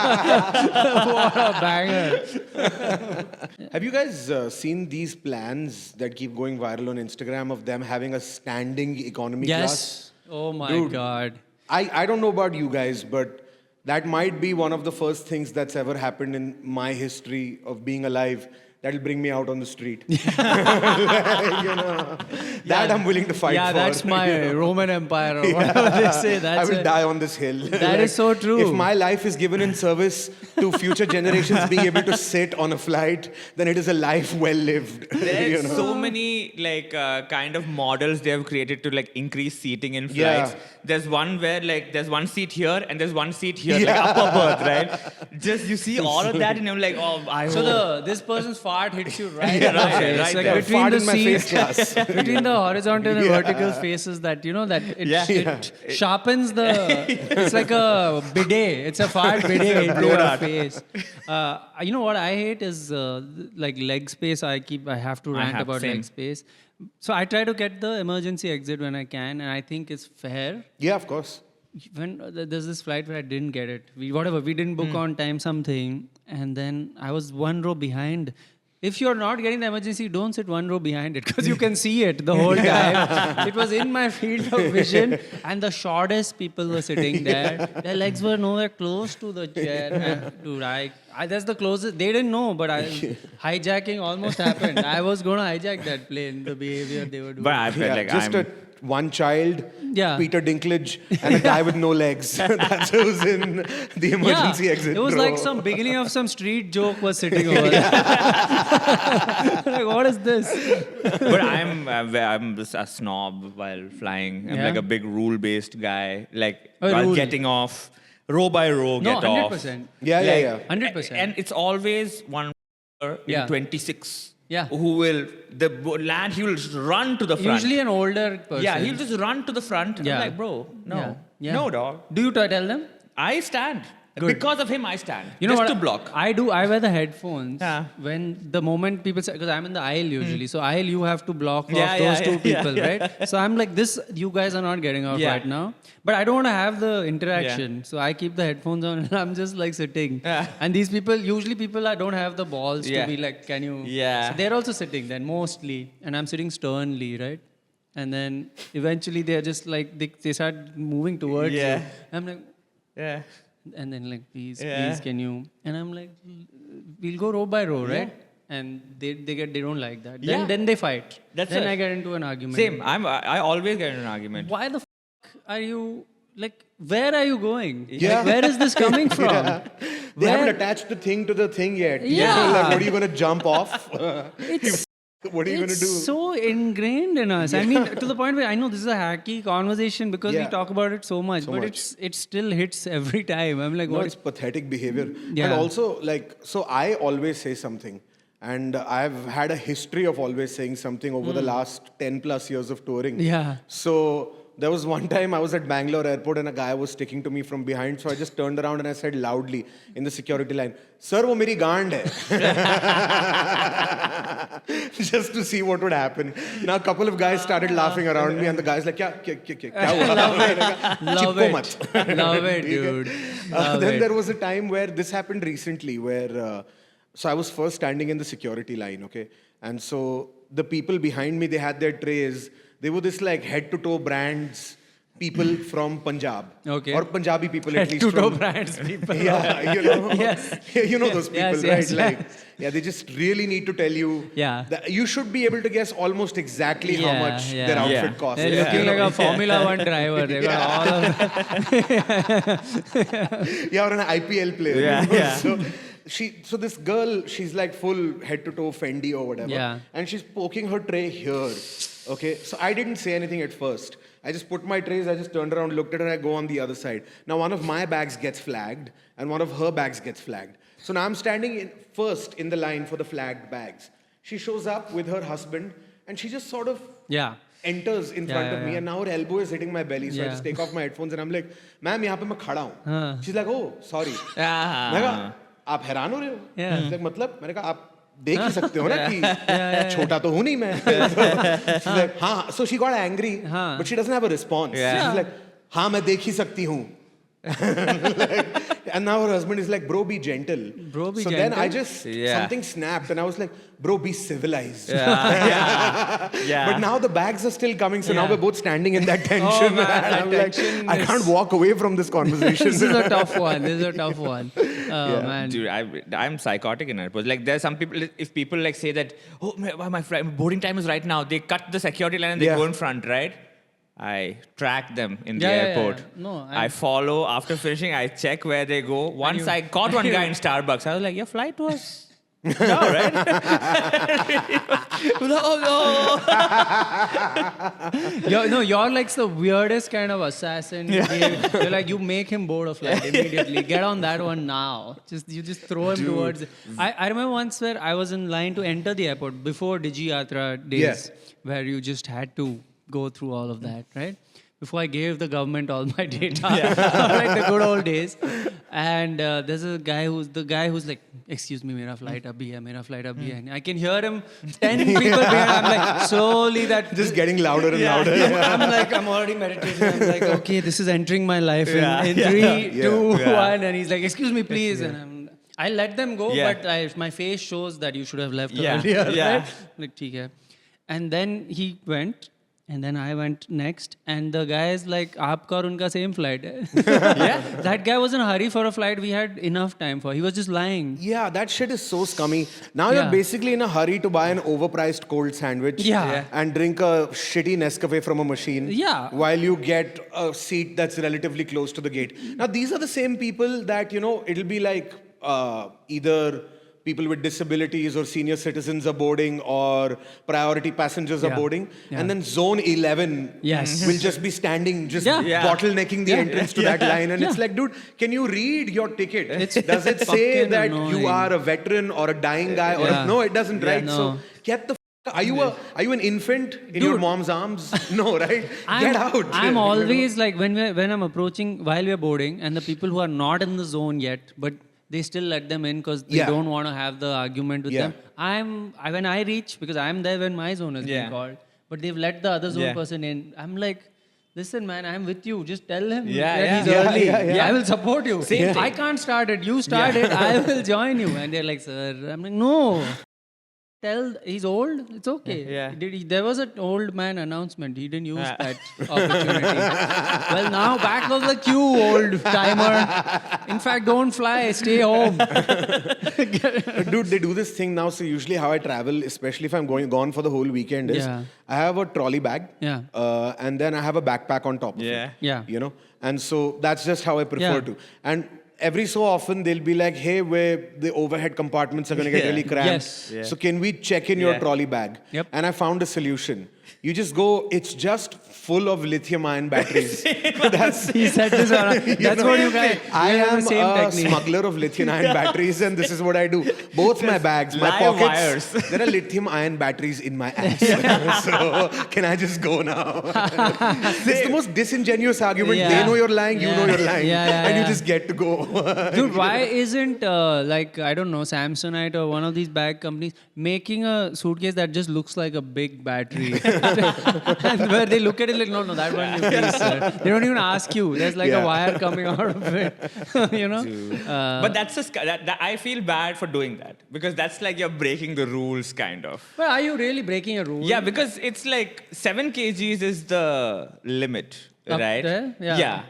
What a banger. Have you guys seen these plans that keep going viral on Instagram of them having a standing economy class? Yes. Oh my Dude. God. I don't know about you guys, but that might be one of the first things that's ever happened in my history of being alive. that'll bring me out on the street. That I'm willing to fight Yeah, for. that's my Roman Empire or whatever they say. I That's will it. die on this hill. That is so true. If my life is given in service to future generations being able to sit on a flight, then it is a life well lived. There's so many like kind of models they have created to like increase seating in flights. Yeah. There's one where like there's one seat here and there's one seat here, like upper berth, right? Just you see all of that and you're like, oh, I So hope. this person's fart hits you right Yeah, in the right, face. right Like there. between Fart the in my face seats, class. between the horizontal and vertical spaces that that it, Yeah. it sharpens the. It's like a bidet. It's a fart bidet into your face. You know what I hate is like leg space. I have to rant about same. leg space. So I try to get the emergency exit when I can, and I think it's fair. Yeah, of course. When there's this flight where I didn't get it, we didn't book on time something, and then I was one row behind. If you're not getting the emergency, don't sit one row behind it because you can see it the whole time. It was in my field of vision, and the shortest people were sitting there. Their legs were nowhere close to the chair. Dude, that's the closest. They didn't know, but hijacking almost happened. I was going to hijack that plane. The behavior they were doing. But I felt Yeah, like just I'm. one child, Yeah. Peter Dinklage, and a guy with no legs. That's who's in the emergency exit. It was bro. like some beginning of some street joke was sitting over there. Like, what is this? But I'm just a snob while flying. I'm Yeah. like a big rule-based guy. Like Oh, while rule. getting off, row by row, No, get off. 100%. Yeah, Like, yeah. 100%. And it's always one in Yeah. 26. Yeah. Who will land? He will run to the front. Usually an older person. Yeah, he'll just run to the front. Yeah. I'm like, bro, no, Yeah. Yeah. no, dog. Do you tell them? I stand. Good. Because of him, I stand. You know just what? to block. I do. I wear the headphones. Yeah. When the moment people say, because I'm in the aisle usually, so aisle you have to block Yeah, off yeah, those two yeah, people, yeah. right? So I'm like, this, you guys are not getting off Yeah. right now. But I don't want to have the interaction. So I keep the headphones on and I'm just like sitting. Yeah. And these people, usually people don't have the balls Yeah. to be like, can you? Yeah. So they're also sitting then, mostly. And I'm sitting sternly, right? And then eventually they're just like, they start moving towards Yeah. you. I'm like, Yeah. and then like, please, Yeah. please, can you? And I'm like, we'll go row by row, right? And they don't like that. Yeah. Then they fight. That's then it. I get into an argument. Same. I always get in an argument. Why the are you like? Where are you going? Yeah. Like, where is this coming from? They Where- haven't attached the thing to the thing yet. Yeah. Like, what are you going to jump off? It's What are you going to it's do? so ingrained in us. I mean, to the point where I know this is a hacky conversation because we Yeah. talk about it so much, but much. it still hits every time. I'm like, No, what? it's pathetic behavior. Yeah. And also, like, so I always say something. And I've had a history of always saying something over the last 10 plus years of touring. Yeah. So there was one time I was at Bangalore airport and a guy was sticking to me from behind. So I just turned around and I said loudly in the security line, "Sir, wo meri gaand hai." Just to see what would happen. Now a couple of guys started laughing around me and the guy's like, kya hua? Love Chipko it. mat. Love it, dude. Love Then it. there was a time where this happened recently where, so I was first standing in the security line, okay? And so the people behind me, they had their trays. They were this like head to toe brands, people from Punjab. Okay. Or Punjabi people at Head least to toe from. brands, people. Yeah, you know. Yes. You know those people, Yes, right? yes, Like, yes. yeah, they just really need to tell you. Yeah. That you should be able to guess almost exactly how Yeah, much yeah. their outfit Yeah. costs. They're Yeah. looking like a Formula One driver. They got all of Yeah, or an IPL player. Yeah, you know? yeah. So this girl, she's like full head to toe Fendi or whatever. Yeah. And she's poking her tray here. Okay. So I didn't say anything at first. I just put my trays, I just turned around, looked at her, I go on the other side. Now one of my bags gets flagged and one of her bags gets flagged. So now I'm standing first in the line for the flagged bags. She shows up with her husband and she just sort of Yeah. enters in front of me and now her elbow is hitting my belly. So I Yeah. just take off my headphones and I'm like, "Ma'am, यहाँ पे मैं खड़ा हूँ." She's like, "Oh, sorry." Ah. मैंने कहा, "आप हैरान हो रहे हो?" Yeah. She's like, "मतलब?" मैंने कहा, "आप देख ही सकते हो ना कि छोटा तो हूँ नहीं मैं." She's like, "हाँ." So she got angry, हाँ. but she doesn't have a response. Yeah. She's like, "हाँ, मैं देख ही सकती हूँ." And now her husband is like, "Bro, be gentle." Bro, be so then I gentle? just, Yeah. something snapped and I was like, "Bro, be civilized." Yeah. But now the bags are still coming, so now Yeah. we're both standing in that tension. man, that And I'm like, tension I is- can't walk away from this conversation. This is a tough one. This is a tough one. Oh man. Dude, I'm psychotic in airports. Like, there are some people, if people like say that, oh, my boarding time is right now, they cut the security line and they Yeah. go in front, right? I track them in the Yeah, yeah, yeah, airport. yeah. No, I follow. After finishing, I check where they go. Once I caught one guy in Starbucks. I was like, your flight was... no, right? no. You're like the weirdest kind of assassin. You're like, you make him board of flight immediately. Get on that one now. You just throw him towards. I remember once where I was in line to enter the airport before Digi Yatra days, where you just had to go through all of that, right? Before I gave the government all my data, like the good old days. And there's a guy who's like, excuse me, mera flight abhi hai. And I can hear him, 10 people behind. I'm like, slowly that... Just getting louder and louder. I'm already meditating. I'm like, okay, this is entering my life in 3, 2, 1. And he's like, excuse me, please. And I let them go, but my face shows that you should have left earlier. Yeah. Right? Like, theek hai. And then he went. And then I went next, and the guy is like, "Aapka aur unka same flight hai." Yeah. That guy was in a hurry for a flight we had enough time for. He was just lying. Yeah, that shit is so scummy. Now you're basically in a hurry to buy an overpriced cold sandwich and drink a shitty Nescafe from a machine while you get a seat that's relatively close to the gate. Now, these are the same people that, it'll be like either people with disabilities or senior citizens are boarding or priority passengers are boarding. And then zone 11 will just be standing, just bottlenecking the entrance to that line. And it's like, dude, can you read your ticket? Does it say that you are a veteran or a dying guy? Or no, it doesn't, right? No. So get the are you an infant in your mom's arms? No, right? Get out. I'm always like, when I'm approaching, while we're boarding, and the people who are not in the zone yet, but they still let them in because they don't want to have the argument with them. When I reach, because I'm there when my zone is being called, but they've let the other zone person in. I'm like, listen, man, I'm with you. Just tell him that he's early. I will support you. I can't start it. You start it. I will join you. And they're like, sir. I'm like, no. He's old. It's okay. There was an old man announcement. He didn't use that opportunity. Well, now back of the queue, old timer. In fact, don't fly. Stay home. Dude, they do this thing now. So usually, how I travel, especially if I'm gone for the whole weekend, is I have a trolley bag, and then I have a backpack on top of it. And so that's just how I prefer to. And every so often they'll be like, hey, where the overhead compartments are going to get really cramped. So can we check in your trolley bag? And I found a solution. You just go, it's just full of lithium-ion batteries. He said this. That's what you guys. I am a smuggler of lithium-ion batteries, and this is what I do. Both my bags, my pockets, there are lithium-ion batteries in my ass. So can I just go now? It's the most disingenuous argument. They know you're lying, you know you're lying, and you just get to go. Dude, why isn't like, I don't know, Samsonite or one of these bag companies making a suitcase that just looks like a big battery? And where they look at it like, no, that one you please, sir. They don't even ask you. There's like a wire coming out of it. But that I feel bad for doing that, because that's like you're breaking the rules, kind of. But are you really breaking a rule? Yeah, because it's like 7 kgs is the limit, right? There? Yeah.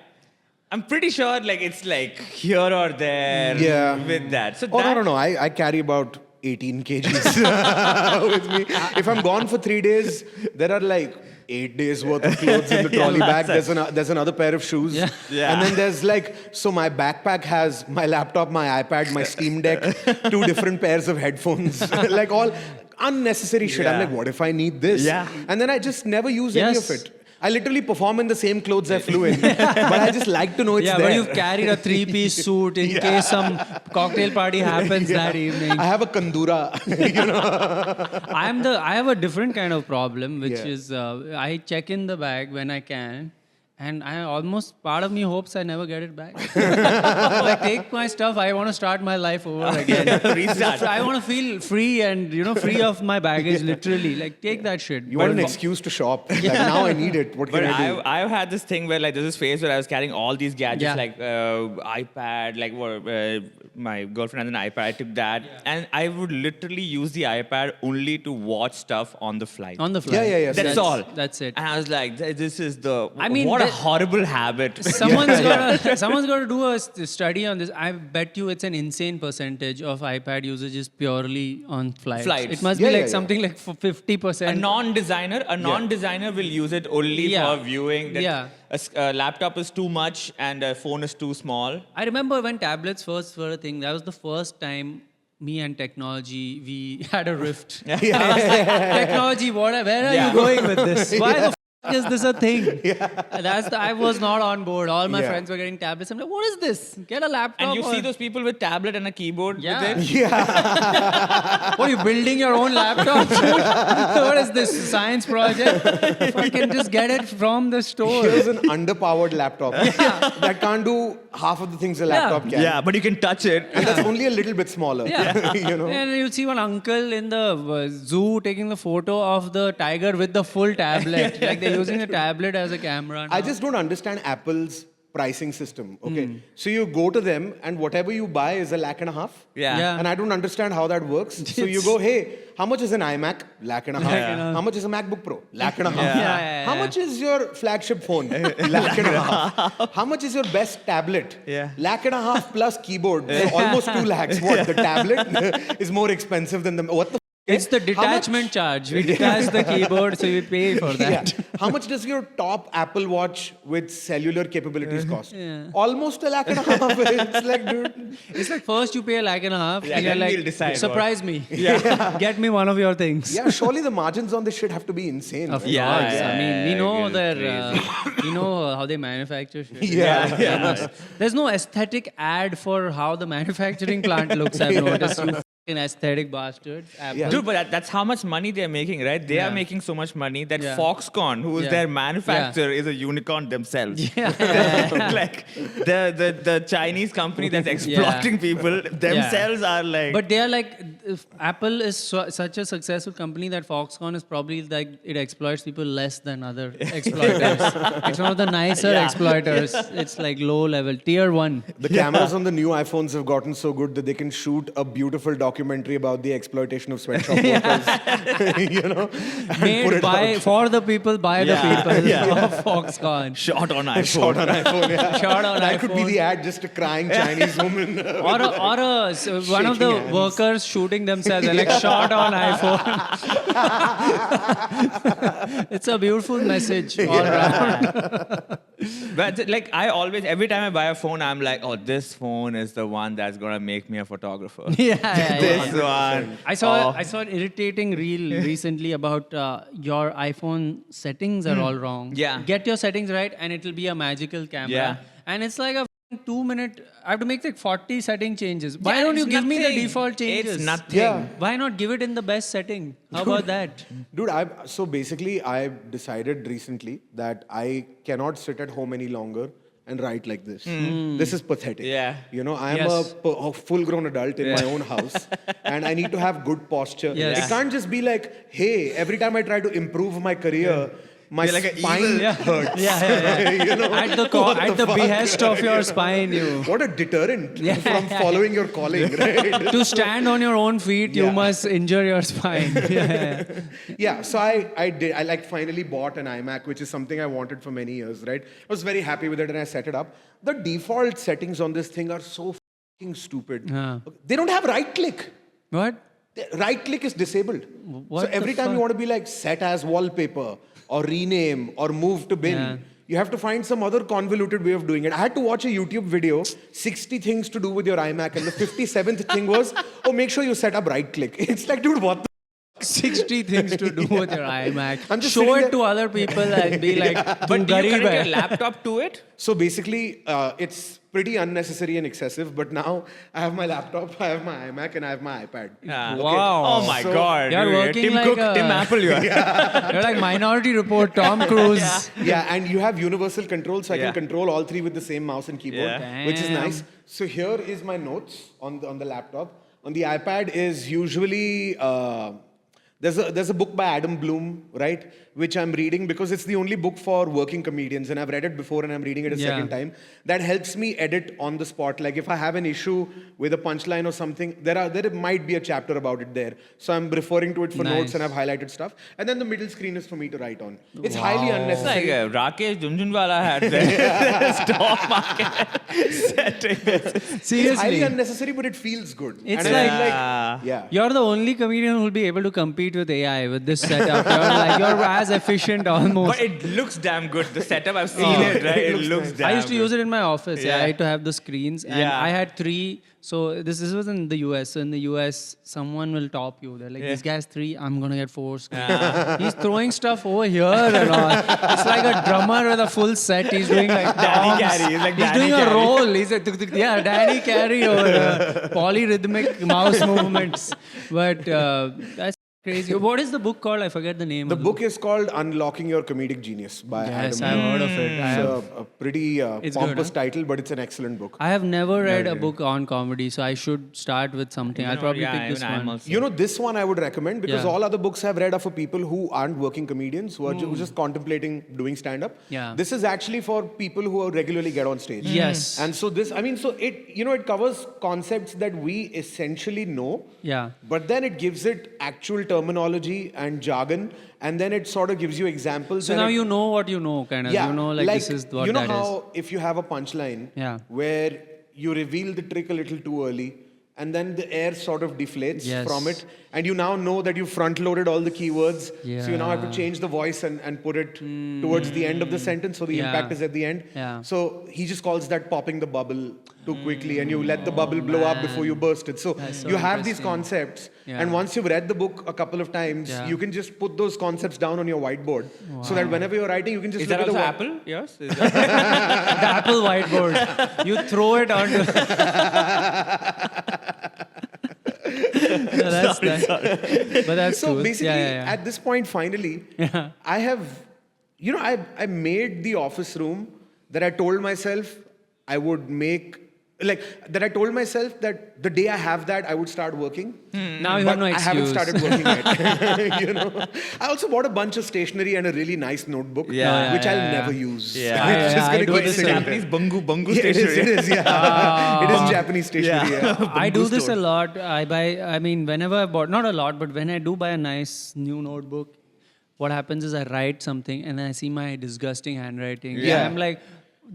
I'm pretty sure like it's like here or there with that. So no. I carry about 18 kgs with me. If I'm gone for 3 days, there are like 8 days worth of clothes in the trolley bag. There's another pair of shoes. And then there's like, so my backpack has my laptop, my iPad, my Steam Deck, 2 different pairs of headphones, like all unnecessary shit. I'm like, what if I need this? And then I just never use any of it. I literally perform in the same clothes I flew in, but I just like to know it's there. Yeah, but you've carried a 3-piece suit in case some cocktail party happens that evening. I have a kandura, I have a different kind of problem, which is I check in the bag when I can. And part of me hopes I never get it back. Like, take my stuff. I want to start my life over again. I want to feel free and, free of my baggage, literally. Like, take that shit. You want an excuse to shop. Like, now I need it. What can I do? I've had this thing where, like, there's this phase where I was carrying all these gadgets, like iPad, like my girlfriend had an iPad. I took that. And I would literally use the iPad only to watch stuff on the flight. On the flight. Yeah. That's all. That's it. And I was like, this is the... I mean, what a horrible habit. Someone's got to do a study on this. I bet you it's an insane percentage of iPad usage is purely on flights. Flights. It must Yeah, be like yeah, something like 50%. A non-designer will use it only Yeah. for viewing. That Yeah. a laptop is too much and a phone is too small. I remember when tablets first were a thing. That was the first time me and technology we had a rift. I was like, technology, where are Yeah. you going with this? Why the is this a thing? I was not on board. All my Yeah. friends were getting tablets. I'm like, what is this? Get a laptop. And you or- see those people with tablet and a keyboard Yeah. with it. What are you building your own laptop? What is this science project? If I can just get it from the store. Here's an underpowered laptop that can't do half of the things a laptop can. Yeah, but you can touch it. And that's only a little bit smaller. Yeah. you know? And you'll see one uncle in the zoo taking the photo of the tiger with the full tablet. Like they're using a tablet as a camera. I now. just don't understand Apple's pricing system. Okay. So you go to them and whatever you buy is $1.5 lakh. Yeah. Yeah. And I don't understand how that works. So you go, hey, how much is an iMac? $1.5 lakh. How much is a MacBook Pro? $1.5 lakh. Yeah. How much is your flagship phone? $1.5 lakh. How much is your best tablet? Yeah. $1.5 lakh plus keyboard. So almost 2 lakhs. What? The tablet is more expensive than the what the It's the How much- detachment charge. We detach the keyboard, so you pay for that. Yeah. How much does your top Apple Watch with cellular capabilities cost? Almost $1.5 lakh. It's like, dude. It's like first you pay $1.5 lakh, Yeah, and you're then like, we'll decide surprise me. Get me one of your things. Yeah, surely the margins on this shit have to be insane. Of right? Yeah, course. yeah, I mean, we yeah, know it's their, we know how they manufacture shit. Yeah. There's no aesthetic ad for how the manufacturing plant looks. I've noticed. You fucking aesthetic bastards. Apple. Yeah. Dude, but that's how much money they're making, right? They are Yeah. making so much money that Yeah. Foxconn, who is Yeah. their manufacturer, is a unicorn themselves. Yeah. Like the Chinese company that's exploiting people themselves are like. But they are like, if Apple is such a successful company that Foxconn is probably like, it exploits people less than other exploiters. It's one of the nicer Yeah. exploiters. It's like low level, tier 1. The cameras on the new iPhones have gotten so good that they can shoot a beautiful documentary about the exploitation of sweatshop workers. you know? And put Made it by, out. for the people, by Yeah. the people Yeah. of Foxconn. shot on iPhone. Shot on iPhone, yeah. Shot on that could be iPhone. the ad, just a crying Chinese woman. One of the Shaking hands. workers shooting themselves, they're like shot on iPhone. It's a beautiful message all around. But like every time I buy a phone, I'm like, oh, this phone is the one that's gonna make me a photographer. Yeah. This one. I saw an irritating reel recently about your iPhone settings are all wrong. Yeah. Get your settings right and it'll be a magical camera. Yeah. And it's like a 2-minute, I have to make like 40 setting changes. Why Yeah, don't you it's give me the nothing. default changes? It's nothing. Yeah. Why not give it in the best setting? How about that? Dude, so basically, I decided recently that I cannot sit at home any longer and write like this. This is pathetic. Yeah. You know, I am Yes. a full-grown adult in my own house, and I need to have good posture. Yes. It can't just be like, hey, every time I try to improve my career, my You're like an spine evil- hurts. Yeah. you know? At the What fuck? behest of your spine, you. What a deterrent from following your calling, right? To stand on your own feet, you Yeah. must injure your spine. Yeah. Yeah, so I like finally bought an iMac, which is something I wanted for many years, right? I was very happy with it and I set it up. The default settings on this thing are so fucking stupid. Yeah. They don't have right click. What? Right click is disabled. What so every the time you fuck? want to be like set as wallpaper or rename or move to bin, Yeah. you have to find some other convoluted way of doing it. I had to watch a YouTube video, 60 things to do with your iMac, and the 57th thing was, oh, make sure you set up right click. It's like, dude, what the 60 things to do with your iMac. I'm just Show sitting it there- to other people and be like, But do you "Gareeb connect hai." your laptop to it? So basically, it's pretty unnecessary and excessive, but now I have my laptop, I have my iMac, and I have my iPad. Yeah. Wow. Oh my So- God. You're dude. working Tim like Cook, a- Tim Apple, you are. You're like Minority Report, Tom Cruise. Yeah, and you have universal control, so I Yeah. can control all three with the same mouse and keyboard, Yeah. which is Damn. nice. So here is my notes on the laptop. On the iPad is usually there's a book by Adam Bloom, right, which I'm reading because it's the only book for working comedians, and I've read it before and I'm reading it a second time. That helps me edit on the spot. Like if I have an issue with a punchline or something, there might be a chapter about it there. So I'm referring to it for notes and I've highlighted stuff. And then the middle screen is for me to write on. It's highly It's unnecessary. like Rakesh Jhunjhunwala had the stock market setting. It's Seriously. highly unnecessary, but it feels good. It's And I like- feel yeah. You're the only comedian who will be able to compete with AI with this setup. You're as efficient almost. But it looks damn good. The setup, I've seen it, right? It looks damn I used to good. use it in my office. Yeah, Yeah. I had to have the screens, and Yeah. I had 3. So this was in the US. So in the US, someone will top you. They're like, this guy has 3. I'm gonna get 4 screens. He's throwing stuff over here and all. It's like a drummer with a full set. He's doing like Danny toms. Carey. He's like He's Danny doing a Carey. roll. He's a Danny Carey over polyrhythmic mouse movements. But that's crazy. What is the book called? I forget the name. The of book is called Unlocking Your Comedic Genius by Yes, Adam. I've heard of it. It's a pretty It's pompous good, huh? title, but it's an excellent book. I have never read a book on comedy, so I should start with something. I'll probably pick this even I'm one. also. You know, this one I would recommend because Yeah. all other books I've read are for people who aren't working comedians, who are just contemplating doing stand-up. Yeah. This is actually for people who regularly get on stage. Yes. And so this, I mean, so it covers concepts that we essentially know, Yeah. but then it gives it actual terminology and jargon, and then it sort of gives you examples. So and now it- you know what you know, kind of. You know, like this is what you know that is. how if you have a punchline Yeah. where you reveal the trick a little too early and then the air sort of deflates Yes. from it and you now know that you front loaded all the keywords, so you now have to Yeah. change the voice and put it towards the end of the sentence so the Yeah. impact is at the end. Yeah. So he just calls that popping the bubble too quickly and you let the bubble blow up before you burst it. So That's so you have these interesting. concepts Yeah. and once you've read the book a couple of times, Yeah. you can just put those concepts down on your whiteboard so that whenever you're writing, you can just Is look that at the also wo- Apple? Yours? Is that- The Apple whiteboard. You throw it onto. No, that's But that's So cool. basically, yeah. at this point, finally, Yeah. I have, I made the office room that I told myself I would make, that I told myself that the day I have that, I would start working. Now you have no I haven't excuse. started working yet. I also bought a bunch of stationery and a really nice notebook, Yeah. which I'll Yeah. never use. Yeah. It's just I gonna do keep this sitting a- there. Japanese bungu Yeah, it is, stationery. yeah. It is Japanese stationery, yeah. I do this store. a lot. I mean, whenever I bought, not a lot, but when I do buy a nice new notebook, what happens is I write something and then I see my disgusting handwriting. Yeah. And I'm like,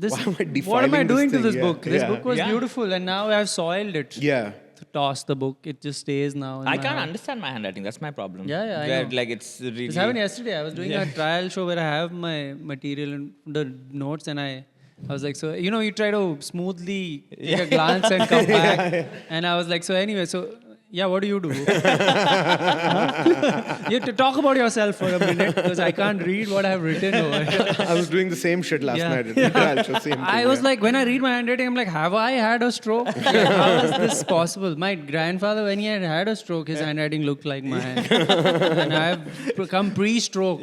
this, Why am I what am I defiling this doing to thing? this Yeah. book? This Yeah. book was Yeah. beautiful and now I've soiled it. Yeah. To toss the book. It just stays now. in I my can't house. understand my handwriting. That's my problem. Yeah, I Where, know. like it's really. This happened yesterday. I was doing Yeah. a trial show where I have my material and the notes, and I was like, so you try to smoothly take a glance and come back, and I was like, so anyway, yeah, what do you do? You have to talk about yourself for a minute because I can't read what I've written over here. I was doing the same shit last Yeah. night at the trial show, same thing. I was yeah. like, when I read my handwriting, I'm like, have I had a stroke? How is this possible? My grandfather, when he had a stroke, his handwriting looked like mine. And I've become pre-stroke.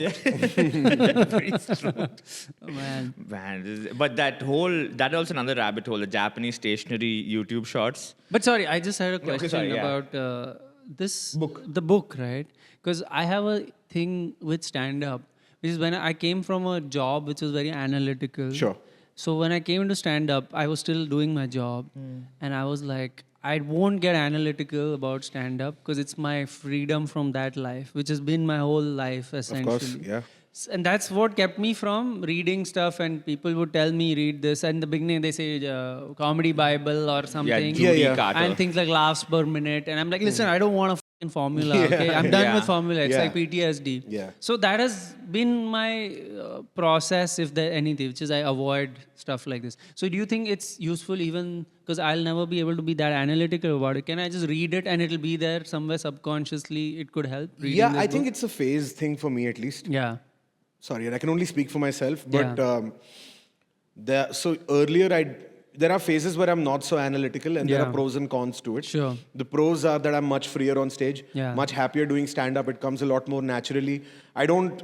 Oh, man. But that also another rabbit hole, the Japanese stationery YouTube shorts. But sorry, I just had a question sorry, yeah. about this Book. the book, right? Because I have a thing with stand-up, which is when I came from a job which was very analytical. Sure. So when I came into stand-up, I was still doing my job, and I was like, I won't get analytical about stand-up because it's my freedom from that life, which has been my whole life essentially. Of course, yeah. And that's what kept me from reading stuff. And people would tell me, read this. And in the beginning, they say comedy Bible or something. Judy yeah. Carter. And things like laughs per minute. And I'm like, listen, I don't want a fucking formula. Okay, I'm done Yeah. with formula. It's Yeah. like PTSD. Yeah. So that has been my process, if there anything, which is I avoid stuff like this. So do you think it's useful even because I'll never be able to be that analytical about it? Can I just read it and it'll be there somewhere subconsciously? It could help. reading Yeah, this I think book? it's a phase thing for me at least. Yeah. Sorry, and I can only speak for myself. But Yeah. so earlier, there are phases where I'm not so analytical, and there Yeah. are pros and cons to it. Sure. The pros are that I'm much freer on stage, Yeah. much happier doing stand-up. It comes a lot more naturally. I don't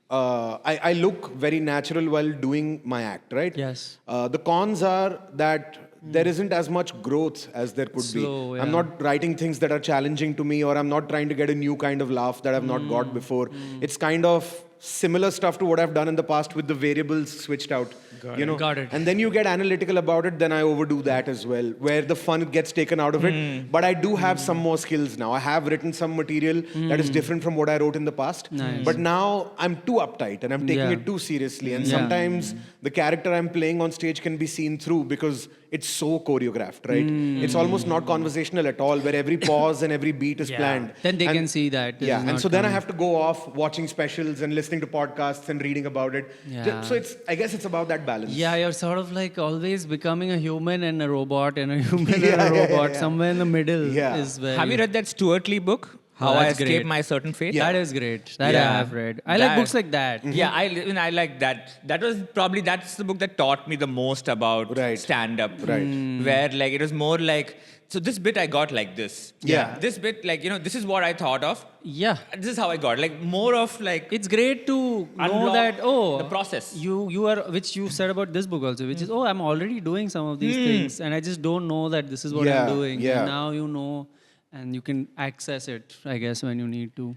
I look very natural while doing my act, right? Yes. The cons are that there isn't as much growth as there could Slow, be. yeah. I'm not writing things that are challenging to me, or I'm not trying to get a new kind of laugh that I've not got before. It's kind of similar stuff to what I've done in the past with the variables switched out. Got it. And then you get analytical about it, then I overdo that as well, where the fun gets taken out of it. But I do have some more skills now. I have written some material that is different from what I wrote in the past. Nice. But now I'm too uptight and I'm taking Yeah. it too seriously. And Yeah. sometimes the character I'm playing on stage can be seen through because it's so choreographed, right? It's almost not conversational at all, where every pause and every beat is planned. Then they And- can see that. this Yeah, is and not so then I coming. have to go off watching specials and listening to podcasts and reading about it. Yeah. So I guess it's about that balance. Yeah, you're sort of like always becoming a human and a robot and a human Yeah, and a yeah, robot. yeah. Somewhere in the middle Yeah. is where. Have you read that Stuart Lee book? How I that's Escaped great. My Certain Fate? That is great. That I Yeah. have read. I like That- books like that. Yeah, I like that. That was probably that's the book that taught me the most about Right. stand up. Right. Where like it was more like, so this bit I got like this. Yeah. This bit, like, this is what I thought of. Yeah. This is how I got. Like more of like It's great to know Unblock that the process. You are, which you said about this book also, which is I'm already doing some of these things and I just don't know that this is what Yeah, I'm doing. yeah. And now you know and you can access it, I guess, when you need to.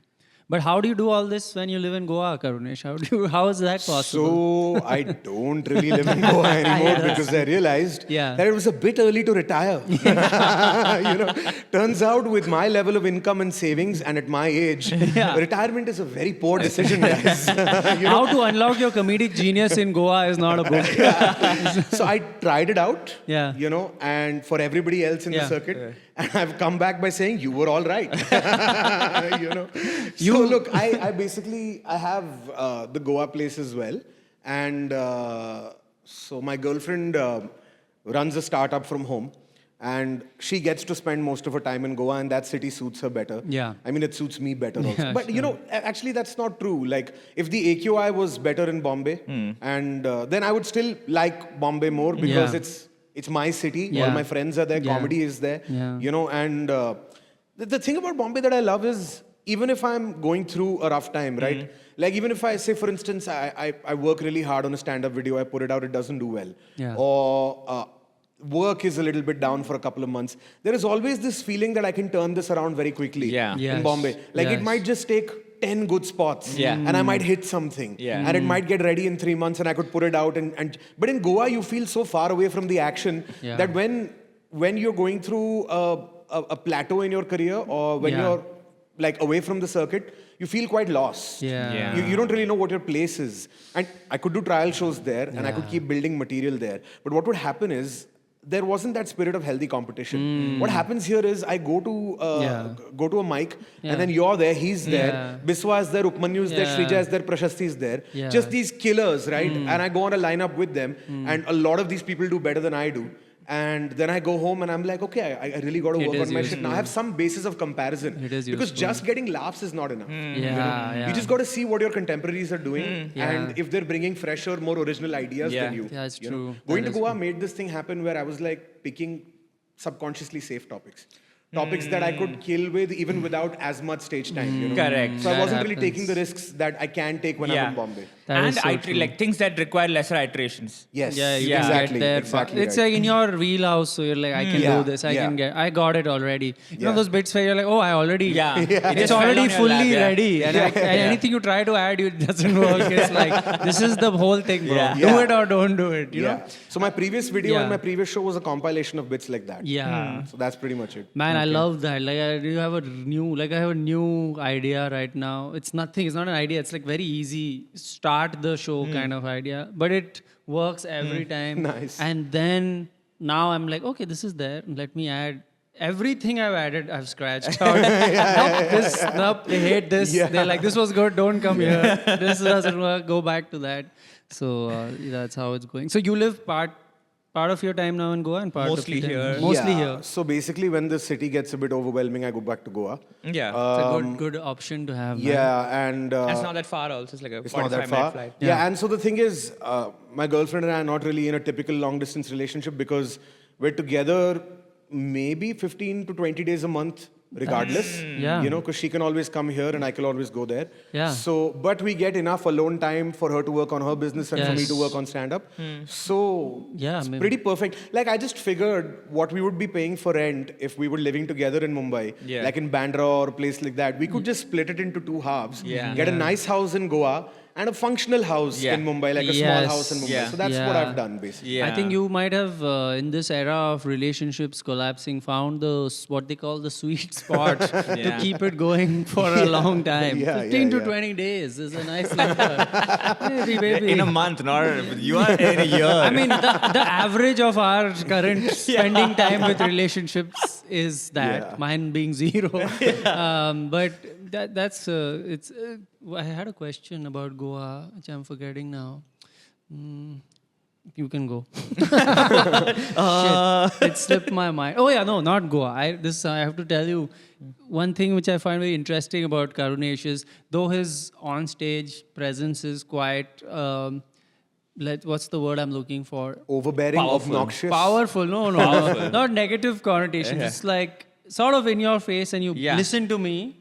But how do you do all this when you live in Goa, Karunesh? How is that possible? So I don't really live in Goa anymore because I realized Yeah. that it was a bit early to retire. Turns out with my level of income and savings and at my age, Yeah. retirement is a very poor decision, guys. How to unlock your comedic genius in Goa is not a book. So I tried it out, Yeah. and for everybody else in the Yeah. circuit, and I've come back by saying you were all right. So look, I basically I have the Goa place as well, and so my girlfriend runs a startup from home. And she gets to spend most of her time in Goa, and that city suits her better. Yeah. I mean, it suits me better also. Yeah, But actually, that's not true. Like, if the AQI was better in Bombay, and then I would still like Bombay more because Yeah. it's my city. Yeah. All my friends are there. Yeah. Comedy is there. Yeah. And the thing about Bombay that I love is even if I'm going through a rough time, right? Like even if I say, for instance, I work really hard on a stand-up video, I put it out, it doesn't do well, Yeah. or work is a little bit down for a couple of months. There is always this feeling that I can turn this around very quickly. Yeah. In Yes. Bombay, like it Yes. might just take 10 good spots, Yeah. and I might hit something, Yeah. and it might get ready in 3 months, and I could put it out. And but in Goa, you feel so far away from the action Yeah. that when you're going through a plateau in your career, or when Yeah. you're like away from the circuit, you feel quite lost. Yeah. Yeah. You don't really know what your place is. And I could do trial shows there, and I could keep building material there. But what would happen is, there wasn't that spirit of healthy competition. What happens here is I go to go to a mic, Yeah. and then you're there, he's there, Yeah. Biswa is there, Upmanyu is there, Yeah. Shrija is there, Prashasti is there. Yeah. Just these killers, right? And I go on a lineup with them, and a lot of these people do better than I do. And then I go home and I'm like, okay, I really got to It work is on my shit. Now I useful. have some basis of comparison. It is because useful. just getting laughs is not enough. Yeah. You just got to see what your contemporaries are doing, Yeah. and if they're bringing fresher, more original ideas Yeah. than you. Yeah, it's you know. true. Going That to is Goa made this thing happen where I was like picking subconsciously safe topics. Topics that I could kill with even without as much stage time. Correct. So I That wasn't really happens. taking the risks that I can take when I'm in Bombay. That and is so iter- true. like things that require lesser iterations. Yes. Yeah, you exactly. can get there. Exactly. It's right. like in your wheelhouse, so you're like, I can Yeah, do this. I yeah. can get. I got it already. You know Yeah. those bits where you're like, oh, I already. Yeah. It It's just fell already on your fully lap, yeah. ready, and, and anything you try to add, it doesn't work. It's like this is the whole thing, bro. Yeah. Do Yeah. it or don't do it. You yeah. know? So my previous video Yeah. and my previous show was a compilation of bits like that. Yeah. So that's pretty much it. Man, I love that. Like, I have a new idea right now. It's nothing. It's not an idea. It's like very easy. Start the show kind of idea, but it works every time. Nice. And then now I'm like, okay, this is there. Let me add. Everything I've added, I've scratched out. Nope, they hate this. Yeah. They're like, this was good. Don't come here. This doesn't work. Go back to that. So that's how it's going. So you live part of your time now in Goa and part Mostly of your time here. mostly Yeah. here. So basically, when the city gets a bit overwhelming, I go back to Goa. Yeah. It's a good option to have. Man. Yeah, and It's not that far also. It's like a it's not 45 that far. minute flight. Yeah. And so the thing is, my girlfriend and I are not really in a typical long distance relationship because we're together maybe 15 to 20 days a month regardless. Yeah. You know, because she can always come here and I can always go there. Yeah. So, but we get enough alone time for her to work on her business and for me to Yes. work on stand-up. So, Yeah, it's maybe. pretty perfect. Like, I just figured what we would be paying for rent if we were living together in Mumbai, Yeah. like in Bandra or a place like that. We could just split it into two halves, Yeah. get a nice house in Goa and a functional house Yeah. in Mumbai, like a small Yes. house in Mumbai. Yeah. So that's what Yeah. I've done, basically. Yeah. I think you might have, in this era of relationships collapsing, found the what they call the sweet spot to Yeah. keep it going for a long time. Yeah, 15 to yeah. 20 days is a nice number. Maybe, maybe. In a month, not you are in a year. I mean, the average of our current spending time with relationships is that. Yeah. Mine being 0. But that's it's. I had a question about Goa, which I'm forgetting now. You can go. Shit, it slipped my mind. Oh yeah, no, not Goa. I have to tell you one thing which I find very interesting about Karunesh is though his on-stage presence is quite. What's the word I'm looking for? Overbearing, Powerful. obnoxious. Powerful. No. Not negative connotation. Just like sort of in your face and you Yeah. listen to me.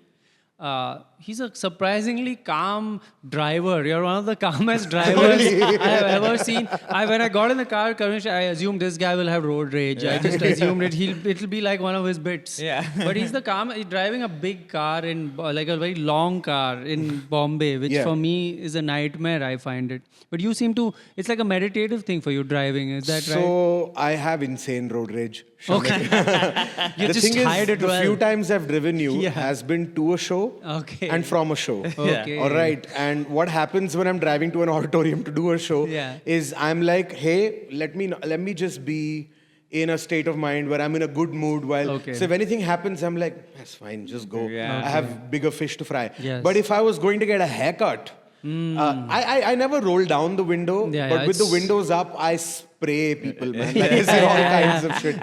He's a surprisingly calm driver. You're one of the calmest drivers I have ever seen. When I got in the car, Karunesh, I assumed this guy will have road rage. I just assumed it'll be like one of his bits. Yeah. But he's he's driving a big car like a very long car in Bombay, which Yeah. for me is a nightmare. I find it. But you seem to. It's like a meditative thing for you driving. Is that right? So I have insane road rage. Okay. You The just thing is, hide it the well. few times I've driven you Yeah. has been to a show Okay. and from a show. Okay. All right. And what happens when I'm driving to an auditorium to do a show Yeah. is I'm like, hey, let me just be in a state of mind where I'm in a good mood while. Okay. So if anything happens, I'm like, that's fine, just go. Yeah. I have bigger fish to fry. Yes. But if I was going to get a haircut, I never roll down the window, Yeah, but yeah, with the it's- windows up, I spray people, man. Like I say all kinds of shit.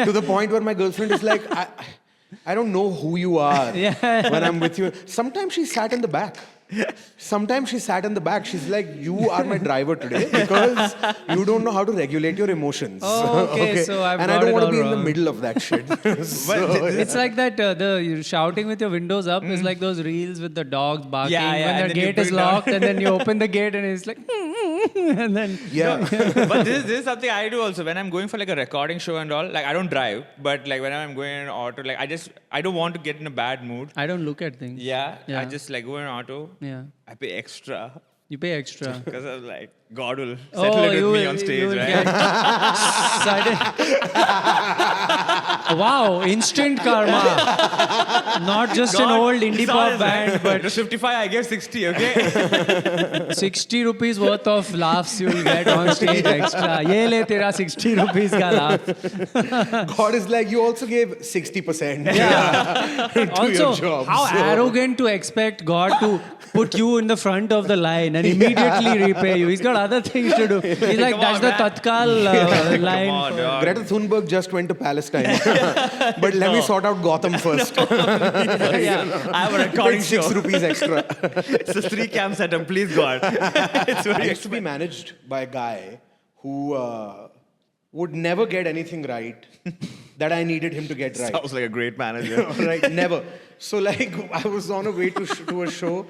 To the point where my girlfriend is like, I don't know who you are when I'm with you. Sometimes she sat in the back. Sometimes she sat in the back. She's like, you are my driver today because you don't know how to regulate your emotions. Oh, okay, so I've And I got don't it want to all be in the wrong. middle of that shit. It's like that you're shouting with your windows up is like those reels with the dogs barking Yeah, yeah, when and the then you gate is bring down- locked and then you open the gate and it's like and then Yeah. But this is something I do also when I'm going for like a recording show and all. Like I don't drive, but like when I'm going in an auto, like I don't want to get in a bad mood. I don't look at things. Yeah, Yeah. I just like go in an auto. Yeah. I pay extra You pay extra. because I'm like God will settle it with me on stage, right? Wow, instant karma. Not just an God, old indie it's pop honest, band, right? but The 55, I gave 60, okay? 60 rupees worth of laughs you'll get on stage extra. Ye le tera 60 rupees ka laugh. God is like, you also gave 60% Yeah. to Also, your job. how so- arrogant to expect God to put you in the front of the line and immediately repay you. He's got other things to do. He's like, Come that's on, the man. Tatkal line. Come on, for- dog. Greta Thunberg just went to Palestine. But let me sort out Gotham first. Yeah, I have a recording Paid 6 show. rupees extra. It's a 3-cam setup, please God. It's I very used to be managed by a guy who would never get anything right that I needed him to get right. Sounds like a great manager. Right, never. So like, I was on a way to a show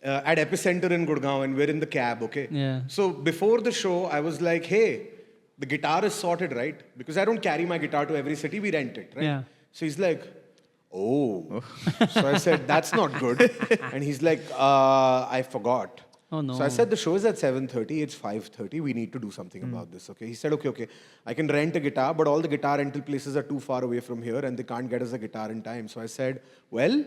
at Epicenter in Gurgaon, and we're in the cab, okay? Yeah. So before the show, I was like, hey, the guitar is sorted, right? Because I don't carry my guitar to every city, we rent it, right? Yeah. So he's like, oh. So I said, that's not good. And he's like, I forgot. Oh, no. So I said, the show is at 7:30, it's 5:30, we need to do something about this, okay? He said, okay, I can rent a guitar, but all the guitar rental places are too far away from here and they can't get us a guitar in time. So I said, well,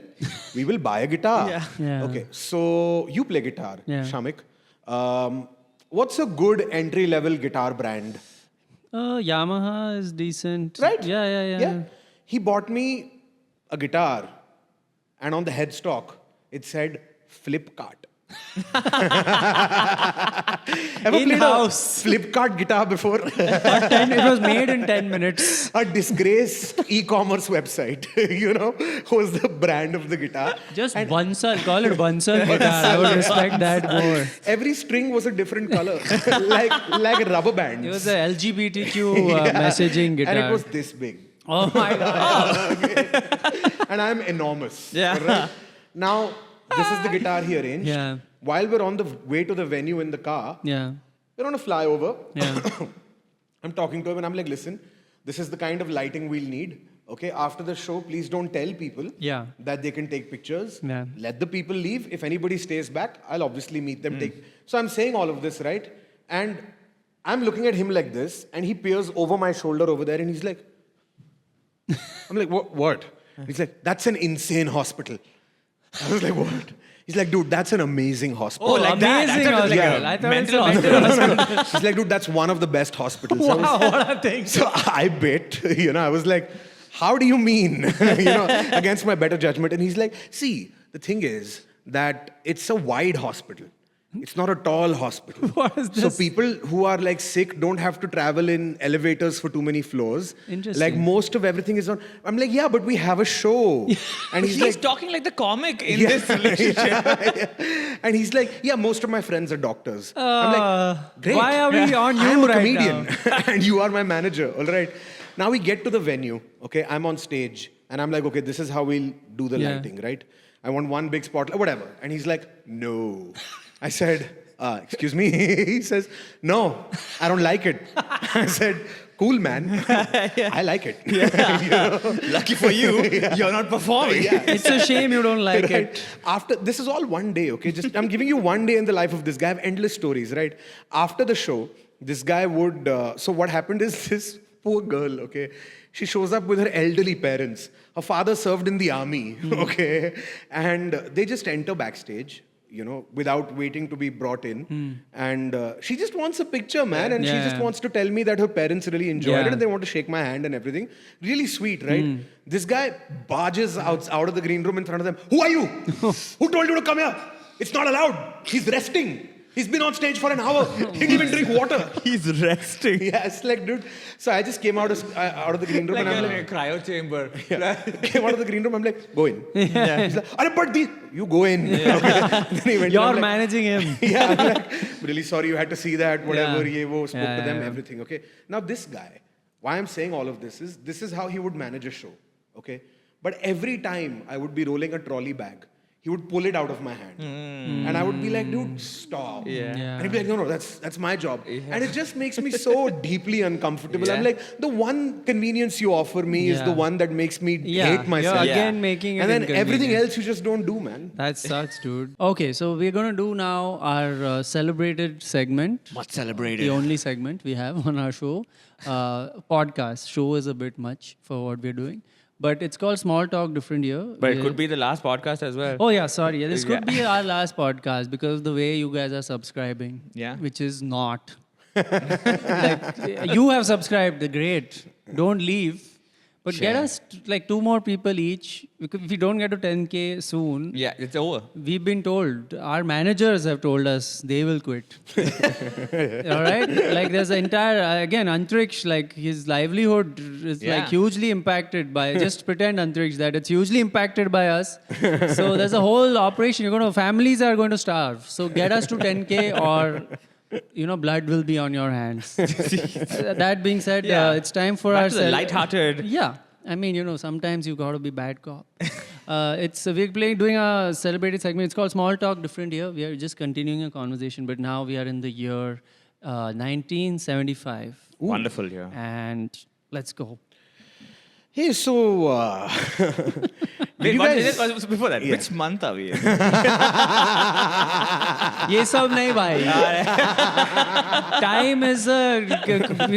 we will buy a guitar. Yeah. Okay, so you play guitar, Yeah. Shamik. What's a good entry-level guitar brand? Yamaha is decent. Right? Yeah. He bought me a guitar, and on the headstock, it said Flipkart. Ever played a In-house. Flipkart guitar before? It was made in 10 minutes. A disgraced e-commerce website, was the brand of the guitar. Just Bansal, call it Bansal guitar. I would respect that more. Every string was a different color, like a rubber band. It was a LGBTQ messaging guitar. And it was this big. Oh my God. And I'm enormous. Yeah. Right? Now, this is the guitar he arranged. Yeah. While we're on the way to the venue in the car, Yeah. we're on a flyover. Yeah. I'm talking to him and I'm like, listen, this is the kind of lighting we'll need. Okay, after the show, please don't tell people Yeah. that they can take pictures. Yeah. Let the people leave. If anybody stays back, I'll obviously meet them. So I'm saying all of this, right? And I'm looking at him like this, and he peers over my shoulder over there, and he's like, I'm like, what? He's like, that's an insane hospital. I was like, what? He's like, dude, that's an amazing hospital. Oh, like that. I Amazing thought it was like hospital. a I thought it's mental a hospital. He's like, dude, that's one of the best hospitals. I was- Wow, what a thing. So I bet, I was like, how do you mean? Against my better judgment. And he's like, see, the thing is that it's a wide hospital. It's not a tall hospital. What is So this? people who are like sick don't have to travel in elevators for too many floors. Interesting. Like most of everything is on. I'm like, yeah, but we have a show. And He's like, talking like the comic in Yeah, this relationship. yeah. And he's like, yeah, most of my friends are doctors. I'm like, great. Why are we on you I'm a right comedian, now? and you are my manager. All right. Now we get to the venue. Okay, I'm on stage, and I'm like, okay, this is how we'll do the Yeah. lighting, right? I want one big spotlight, whatever. And he's like, no. I said, excuse me. He says, no, I don't like it. I said, cool, man. I like it. Lucky for you, you're not performing. It's a shame you don't like Right. it. After this is all one day, okay? Just I'm giving you one day in the life of this guy. I have endless stories, right? After the show, this guy would. So what happened is this poor girl, okay? She shows up with her elderly parents. Her father served in the army, okay? And they just enter backstage, without waiting to be brought in. And she just wants a picture, man. And she Yeah. just wants to tell me that her parents really enjoyed Yeah. it and they want to shake my hand and everything. Really sweet, right? This guy barges out of the green room in front of them. Who are you? Who told you to come here? It's not allowed. He's resting. He's been on stage for an hour. He didn't even drink water. He's resting. Yeah, it's like, dude. So I just came out of the green room Like and I'm in a like, cryo chamber. came out of the green room. I'm like, go in. He's like, "Arey, but you go in. Okay. Then he went in, You're I'm like, managing him. yeah, I'm like, really sorry you had to see that, whatever, Yeah. spoke Yeah, to them, yeah. everything, okay? Now this guy, why I'm saying all of this is how he would manage a show, okay? But every time I would be rolling a trolley bag, he would pull it out of my hand. And I would be like, dude, stop. Yeah. And he'd be like, no, that's my job. And it just makes me so deeply uncomfortable. I'm Yeah. like, the one convenience you offer me is Yeah. the one that makes me Yeah, hate myself. you're Yeah. again making it And then everything inconvenient. else you just don't do, man. That sucks, dude. Okay, so we're gonna do now our celebrated segment. What's The celebrated? only segment we have on our show. Podcast. Show is a bit much for what we're doing. But it's called Small Talk Different Year. But it could be the last podcast as well. Oh, yeah, sorry. Yeah, this could Yeah. be our last podcast because the way you guys are subscribing. Yeah. Which is not. Like, you have subscribed. Great. Don't leave. But get Share. us like 2 more people each. Because if we don't get to 10K soon, Yeah, it's over. we've been told, our managers have told us they will quit. All right? Like there's an entire, again, Antriksh, like his livelihood is Yeah. like hugely impacted by, just pretend Antriksh that it's hugely impacted by us. So there's a whole operation, families are going to starve. So get us to 10K or, blood will be on your hands. That being said, Yeah. it's time for Back our to the lighthearted. Yeah. I mean, sometimes you gotta be bad cop. We're doing a celebrated segment. It's called Small Talk Different Year. We are just continuing a conversation, but now we are in the year 1975. Wonderful, yeah. And let's go. Hey, so Wait, you one guys- minute before that. Yeah. Which month are we in? ये सब नहीं भाई. Time is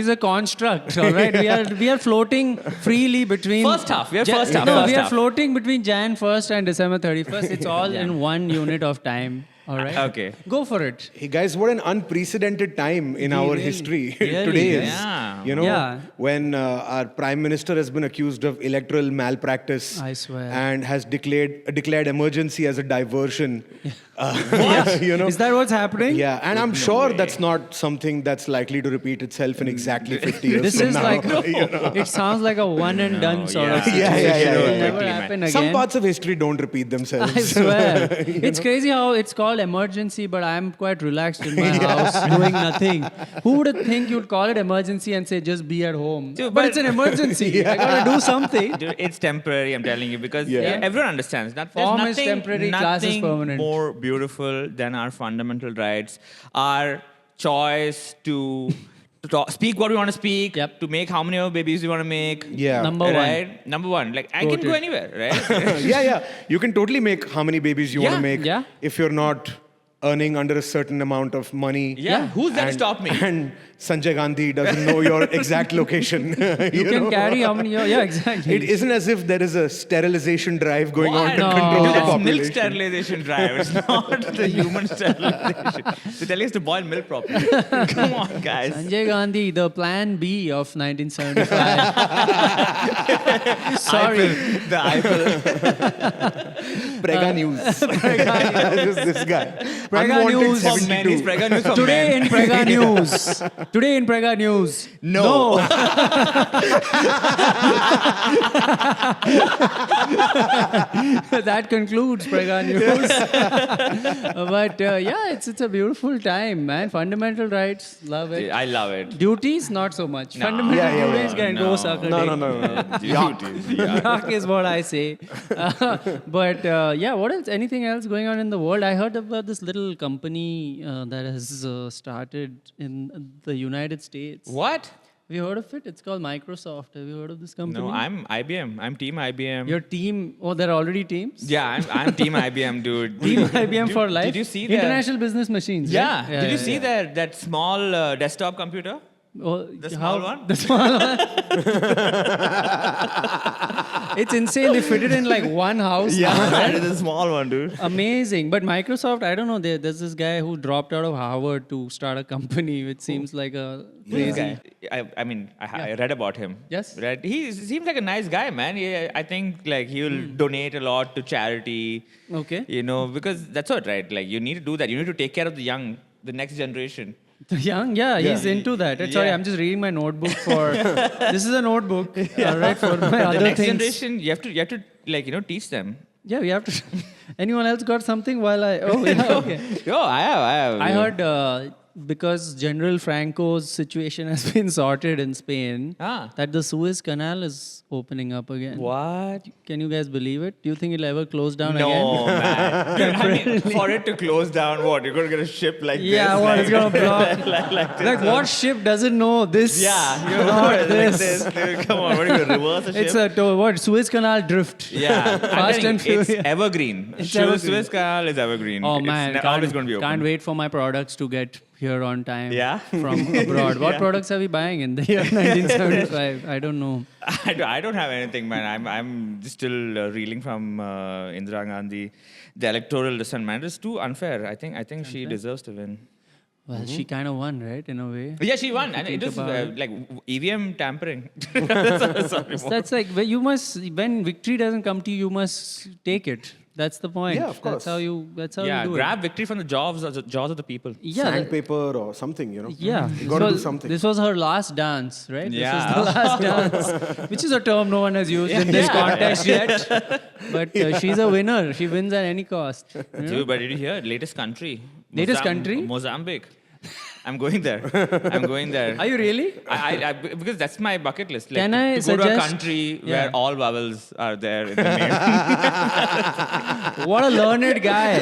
a construct, all right? We are floating freely between First half, we are first half, No, first we are half. floating between Jan 1st and December 31st. It's all in one unit of time, all right? Okay. Go for it. Hey guys, what an unprecedented time in our Really- history really today is. is. Yeah. Yeah. When our prime minister has been accused of electoral malpractice I swear. and has declared emergency as a diversion. Is that what's happening? Yeah, and I'm sure that's not something that's likely to repeat itself in exactly 50 years This from is now. like, it sounds like a one and done sort of yeah. situation. Yeah, yeah, yeah, It will yeah. never Quickly, man. happen again. Some parts of history don't repeat themselves. I swear. It's crazy how it's called called emergency, but I'm quite relaxed in my house doing nothing. Who would think you'd call it emergency and say just be at home? Dude, but it's an emergency. I gotta do something. Dude, it's temporary, I'm telling you, because Yeah. everyone understands. There's Form is nothing, temporary, class is nothing permanent. more beautiful than our fundamental rights. Our choice to speak what we want to speak, Yep. to make how many babies we want to make. Yeah. Number one. Right? Number one. Like, I can Quoted. go anywhere, right? Yeah. You can totally make how many babies you want Yeah, to make yeah. if you're not earning under a certain amount of money. Yeah. Who's there to stop me? And Sanjay Gandhi doesn't know your exact location. You can know? carry how many? Yeah, exactly. It isn't as if there is a sterilization drive going on to No. control Dude, the that's milk population. sterilization drive. It's not the human sterilization. They're telling us to boil milk properly. Come on, guys. Sanjay Gandhi, the Plan B of 1975. Sorry. The Eiffel. Prega News. Just this guy. Prega Unwanted News. For men, 72. it's Prega News for Today men. in Prega News. Today in Prega News. No. That concludes Prega News. But yeah, it's a beautiful time, man. Fundamental rights, love it. I love it. Duties, not so much. No. Fundamental Yeah, duties can go no. suck a No, dick. no. Duties, yeah. Yuck is what I say. But yeah, what else? Anything else going on in the world? I heard about this little company that has started in the United States. What? Have you heard of it? It's called Microsoft. Have you heard of this company? No, I'm IBM. I'm Team IBM. Your team, oh, there are already teams? Yeah, I'm Team IBM, dude. Team IBM for life? Did you see that? International Business Machines, Yeah. right? Did you see that small desktop computer? Oh, The small one? The small one? It's insane. They fit it in like one house. That is a small one, dude. Amazing. But Microsoft, I don't know, there's this guy who dropped out of Harvard to start a company, which seems like a This crazy. guy. I mean, I read about him. Yes. Right. He seems like a nice guy, man. I think like he will donate a lot to charity. Okay. You know, because that's what, right? Like you need to do that. You need to take care of the next generation. The young, yeah, he's into that. Sorry, Yeah. I'm just reading my notebook for. This is a notebook, all right, for my The other next things. generation, you have to like teach them. Yeah, we have to. Anyone else got something while I? Oh, yeah, okay. Yo, I have. I heard because General Franco's situation has been sorted in Spain, that the Suez Canal is opening up again. What? Can you guys believe it? Do you think it'll ever close down No, again? man. Dude, I mean, for it to close down, what? You're going to get a ship like Yeah, this? what? It's gonna block. like this. Like, what ship doesn't know this? Yeah, you're not like this. this. Dude, come on, what are you going to reverse a ship? It's what? Suez Canal drift. Yeah, Fast and it's Furious. evergreen. It's Suez evergreen. Canal is evergreen. Oh It's man, always going to be open. can't wait for my products to get here on time. Yeah? From abroad. What Yeah. products are we buying in the year 1975? I don't know. I don't have anything, man. I'm just still reeling from Indira Gandhi. The electoral dissent, man, it's too unfair. I think she deserves to win. Well, she kind of won, right? In a way. Yeah, she won, and it think was about it. like EVM tampering. Sorry, That's like when victory doesn't come to you, you must take it. That's the point. Yeah, of course. That's how yeah, you do grab it. victory from the jaws of the people. Yeah. Sandpaper or something, Yeah, You got to do something. This was her last dance, right? Yeah. This was the last dance, which is a term no one has used in this context yet. But she's a winner. She wins at any cost. you know? Dude, but did you hear? Latest country. Latest country? Mozambique. I'm going there. Are you really? Because that's my bucket list. Like, Can I to go to a suggest- country Yeah. where all vowels are there in the name. What a learned guy.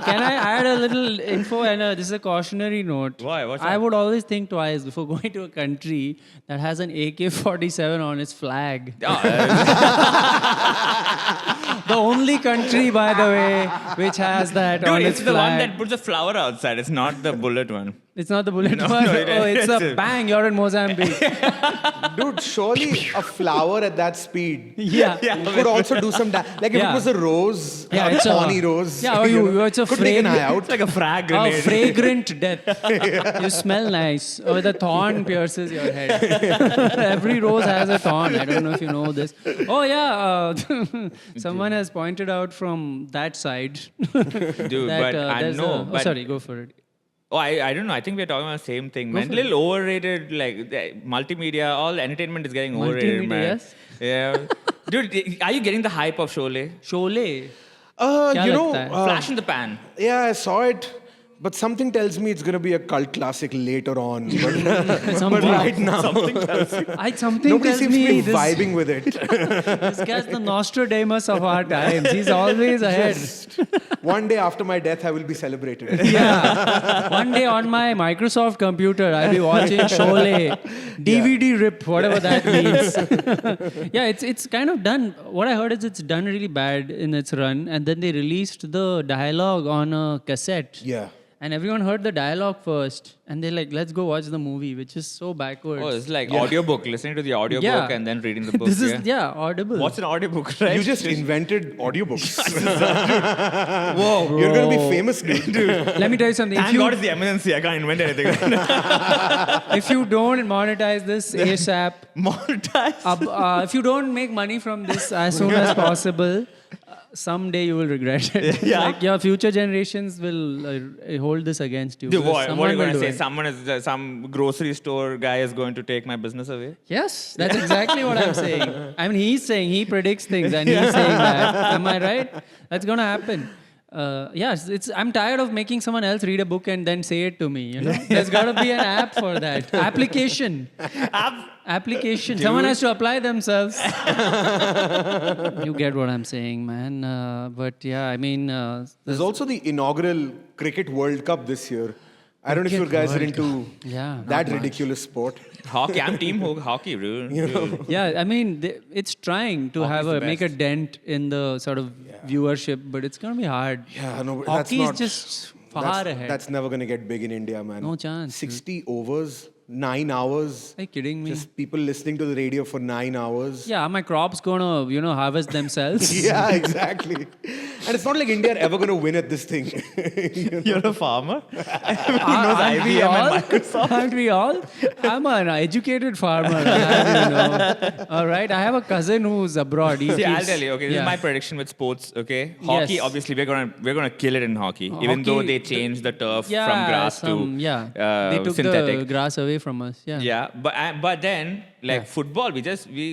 Can I add a little info? And this is a cautionary note. Why? What's I that? would always think twice before going to a country that has an AK-47 on its flag. The only country, by the way, which has that on Dude, its it's the flag. one that puts a flower outside. It's not the bullet one. It's not the bullet No, one. no, It's it's a a- bang. You're in Mozambique. Dude, surely a flower at that speed. Yeah. You could also do some like if Yeah. it was a rose, Yeah, a it's a- tawny rose. Yeah, it's a could take an eye fragrant- out. It's like a frag A grenade. fragrant death. You smell nice. Or the thorn pierces your head. Every rose has a thorn. I don't know if you know this. Oh, yeah. Someone has pointed out from that side. Dude, that, but I there's know. a- but sorry, go for it. Oh, I don't know. I think we're talking about the same thing, man. for A little overrated, like the multimedia, all entertainment is getting overrated, Multimedia, man. yes. Yeah. Dude, are you getting the hype of Sholay? Sholay. क्या You know, लगता है? Flash in the pan. yeah, I saw it, but something tells me it's going to be a cult classic later on. But, but right now, Something nobody tells seems to me be this, vibing with it. this guy's the Nostradamus of our times. He's always ahead. One day after my death, I will be celebrated. Yeah. One day on my Microsoft computer, I'll be watching Sholay, DVD rip, whatever that means. Yeah, it's kind of done. What I heard is it's done really bad in its run, and then they released the dialogue on a cassette. Yeah. And everyone heard the dialogue first, and they're like, "Let's go watch the movie," which is so backwards. Oh, it's like audiobook, listening to the audiobook Yeah. and then reading the book. This is audible. What's an audiobook, right? You just invented audiobooks. Whoa. You're going to be famous, dude. Let me tell you something. Thank God it's the eminency. I can't invent anything. If you don't monetize this ASAP, Monetize. if you don't make money from this as soon as possible, someday you will regret it. Yeah. Like your future generations will hold this against you. Dude, because what are someone you going will to do say? it. Someone is some grocery store guy is going to take my business away? Yes, that's exactly what I'm saying. I mean, he's saying, he predicts things and he's saying that. Am I right? That's going to happen. I'm tired of making someone else read a book and then say it to me. You know, there's got to be an app for that. Application. Someone has to apply themselves. You get what I'm saying, man. But yeah, I mean, There's also the inaugural Cricket World Cup this year. I don't know if you Cricket guys are World into Yeah, that ridiculous sport. Hockey. I'm team hockey, dude. yeah. I mean, it's trying to Hockey's the make a best. dent in the sort of viewership, but it's gonna be hard. Yeah, no, but that's Hockey not. is just far that's, ahead. That's never going to get big in India, man. No chance. 60 overs, 9 hours. Are you kidding me? Just people listening to the radio for 9 hours. Yeah, are my crops gonna, harvest themselves? Yeah, exactly. And it's not like India are ever going to win at this thing. You're a farmer? Aren't we all? Aren't we all? I'm an educated farmer. I have, all right, I have a cousin who's abroad. He See, I'll keeps- tell you. Okay, this yeah. is my prediction with sports. Okay, hockey. Yes. Obviously, we're gonna kill it in hockey. Even though Hockey- they changed the turf Yeah, from grass to they took synthetic. the grass away from us. Yeah. Yeah, but then like football, we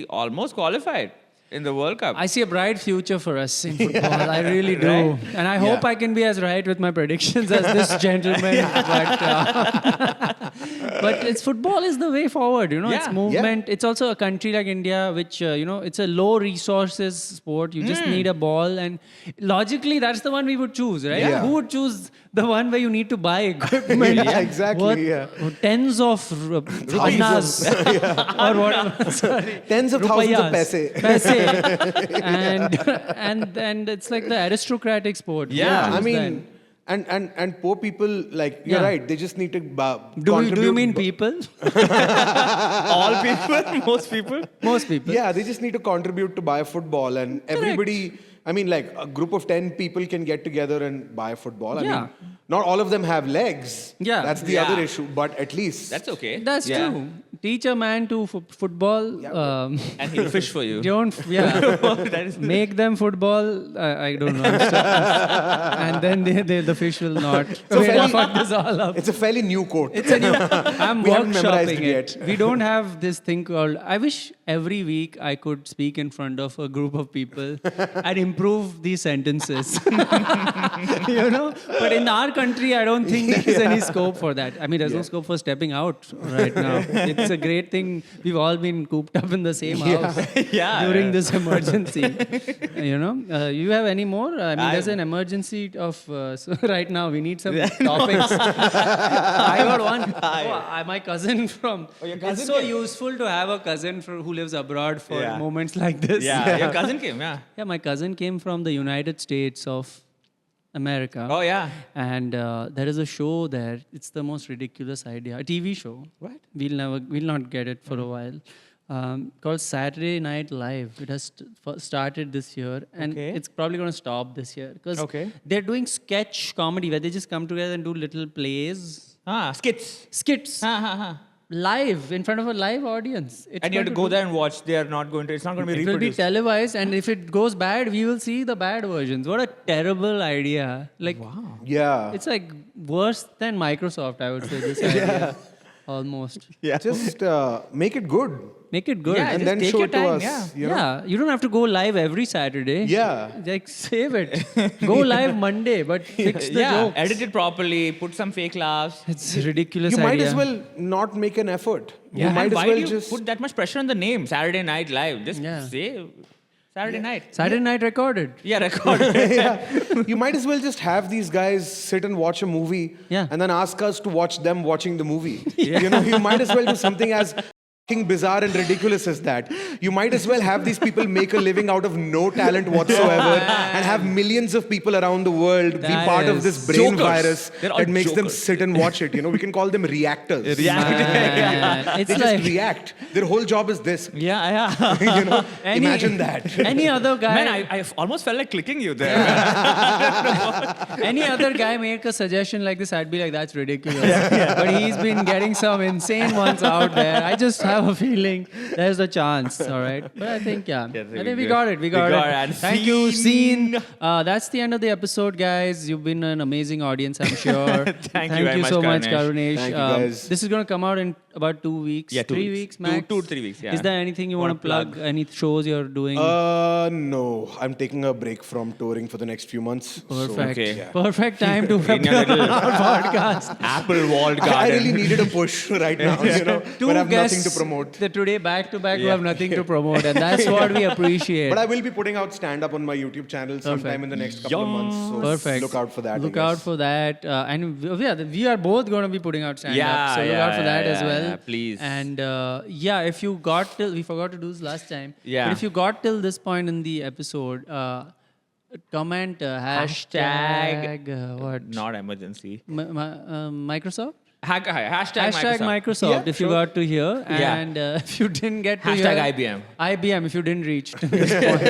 almost qualified in the World Cup. I see a bright future for us in football. I really do. Right? And I hope I can be as right with my predictions as this gentleman. But football is the way forward, It's Yeah. movement. It's also a country like India, which, it's a low resources sport. You just need a ball. And logically, that's the one we would choose, right? Yeah. Who would choose the one where you need to buy equipment? Yeah, exactly, worth yeah. Tens of annas or whatever. Sorry. Tens of thousands of Rupayas. paise. and it's like the aristocratic sport. Yeah. Who I choose mean, that? and poor people, like, you're Yeah. right, they just need to do you mean people? All people, most people. Most people. Yeah, they just need to contribute to buy a football, and everybody. I mean, like a group of 10 people can get together and buy a football. I Yeah. mean, not all of them have legs. Yeah. That's the Yeah. other issue. But at least That's okay. That's Yeah. true. Teach a man to football. And he'll fish for you. Don't That is make them football. I don't know. And then the fish will not. So Wait, I fairly- fucked this all up. it's a fairly new quote. It's a new. I'm We haven't memorized workshopping it it. yet. We don't have this thing called. I wish every week I could speak in front of a group of people and improve these sentences. But in our country, I don't think there is any scope for that. I mean, there's no scope for stepping out right now. It's a great thing. We've all been cooped up in the same house Yeah. during this emergency. You have any more? I mean, there's an emergency of. So right now, we need some topics. I got one. My cousin from. your cousin It's so came? useful to have a cousin who lives abroad for Yeah. moments like this. Yeah, your cousin came. Yeah. Yeah, my cousin came from the United States of America. Oh yeah. And there is a show there. It's the most ridiculous idea. A TV show. What? We'll not get it for a while. Called Saturday Night Live. It has started this year, and Okay. it's probably going to stop this year because Okay. they're doing sketch comedy where they just come together and do little plays, Skits. skits, live in front of a live audience. It's And you have going to go do- there and watch. They are not going to. It's not going to be It will be reproduced. televised, and if it goes bad, we will see the bad versions. What a terrible idea! Like, Yeah. it's like worse than Microsoft, I would say. This idea almost. Just make it good. Make it good. Yeah, And just then take show your it to time, us. yeah. You know? Yeah, you don't have to go live every Saturday. Yeah. Like, save it. Go live Monday, but fix the jokes. edit it properly, put some fake laughs. It's a ridiculous You might idea. as well not make an effort. Yeah, You might and as why well do you just put that much pressure on the name Saturday Night Live? Just Yeah. say Saturday night. Saturday night recorded. Yeah, record. yeah. You might as well just have these guys sit and watch a movie Yeah. and then ask us to watch them watching the movie. You know, you might as well do something as fucking bizarre and ridiculous as that. You might as well have these people make a living out of no talent whatsoever and have millions of people around the world be That part of is this brain jokers. virus They're all that makes them jokers. sit and watch it. You know, we can call them reactors. Man, They it's just like react. Their whole job is this. yeah. You know, Any- imagine that. any other guy. Man, I almost felt like clicking you there. Any other guy make a suggestion like this, I'd be like, that's ridiculous. But he's been getting some insane ones out there. I just have a feeling there's a chance, all right? But I think, I think we good. got it. We got got it. it. And Thank you, scene. Scene. That's the end of the episode, guys. You've been an amazing audience, I'm sure. Thank you very much, so much, Karunesh. Karunesh. Thank you, guys. This is going to come out in about 2 weeks. Yeah, 2 3 weeks. weeks max. 2 to 3 weeks, yeah. Is there anything you want to Wanna plug? plug? Any shows you're doing? No, I'm taking a break from touring for the next few months. Perfect. okay. yeah. Perfect time to In your appear little on our podcast. Apple walled garden. I really needed a push right now, you know, but I have nothing to promote. The today back to back, we Yeah. have nothing to promote, and that's what we appreciate. But I will be putting out stand-up on my YouTube channel sometime in the next couple of months. So Perfect. look out for that. I Look out guess. for that, and we are both going to be putting out stand up. Yeah, so look yeah, out for that yeah, as well. yeah, please. And yeah, if you got till we forgot to do this last time. Yeah. But if you got till this point in the episode, comment hashtag what Not emergency. Microsoft. Hashtag Microsoft Yeah, if you sure. got to here, Yeah. and if you didn't get to Hashtag here, IBM. IBM if you didn't reach to this point.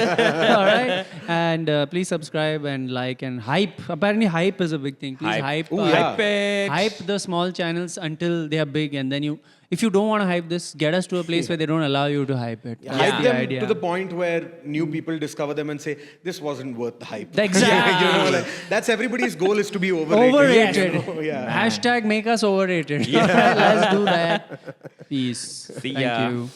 All right, and please subscribe and like and hype. Apparently, hype is a big thing. Please hype. Ooh, yeah. Hype it. Hype the small channels until they are big, and then if you don't want to hype this, get us to a place where they don't allow you to hype it. That's Hype the them idea. to the point where new people discover them and say, this wasn't worth the hype. Exactly. You know, like, that's everybody's goal is to be overrated. Overrated. You know? Yeah. Hashtag make us overrated. All right, let's do that. Peace. See Thank ya. you.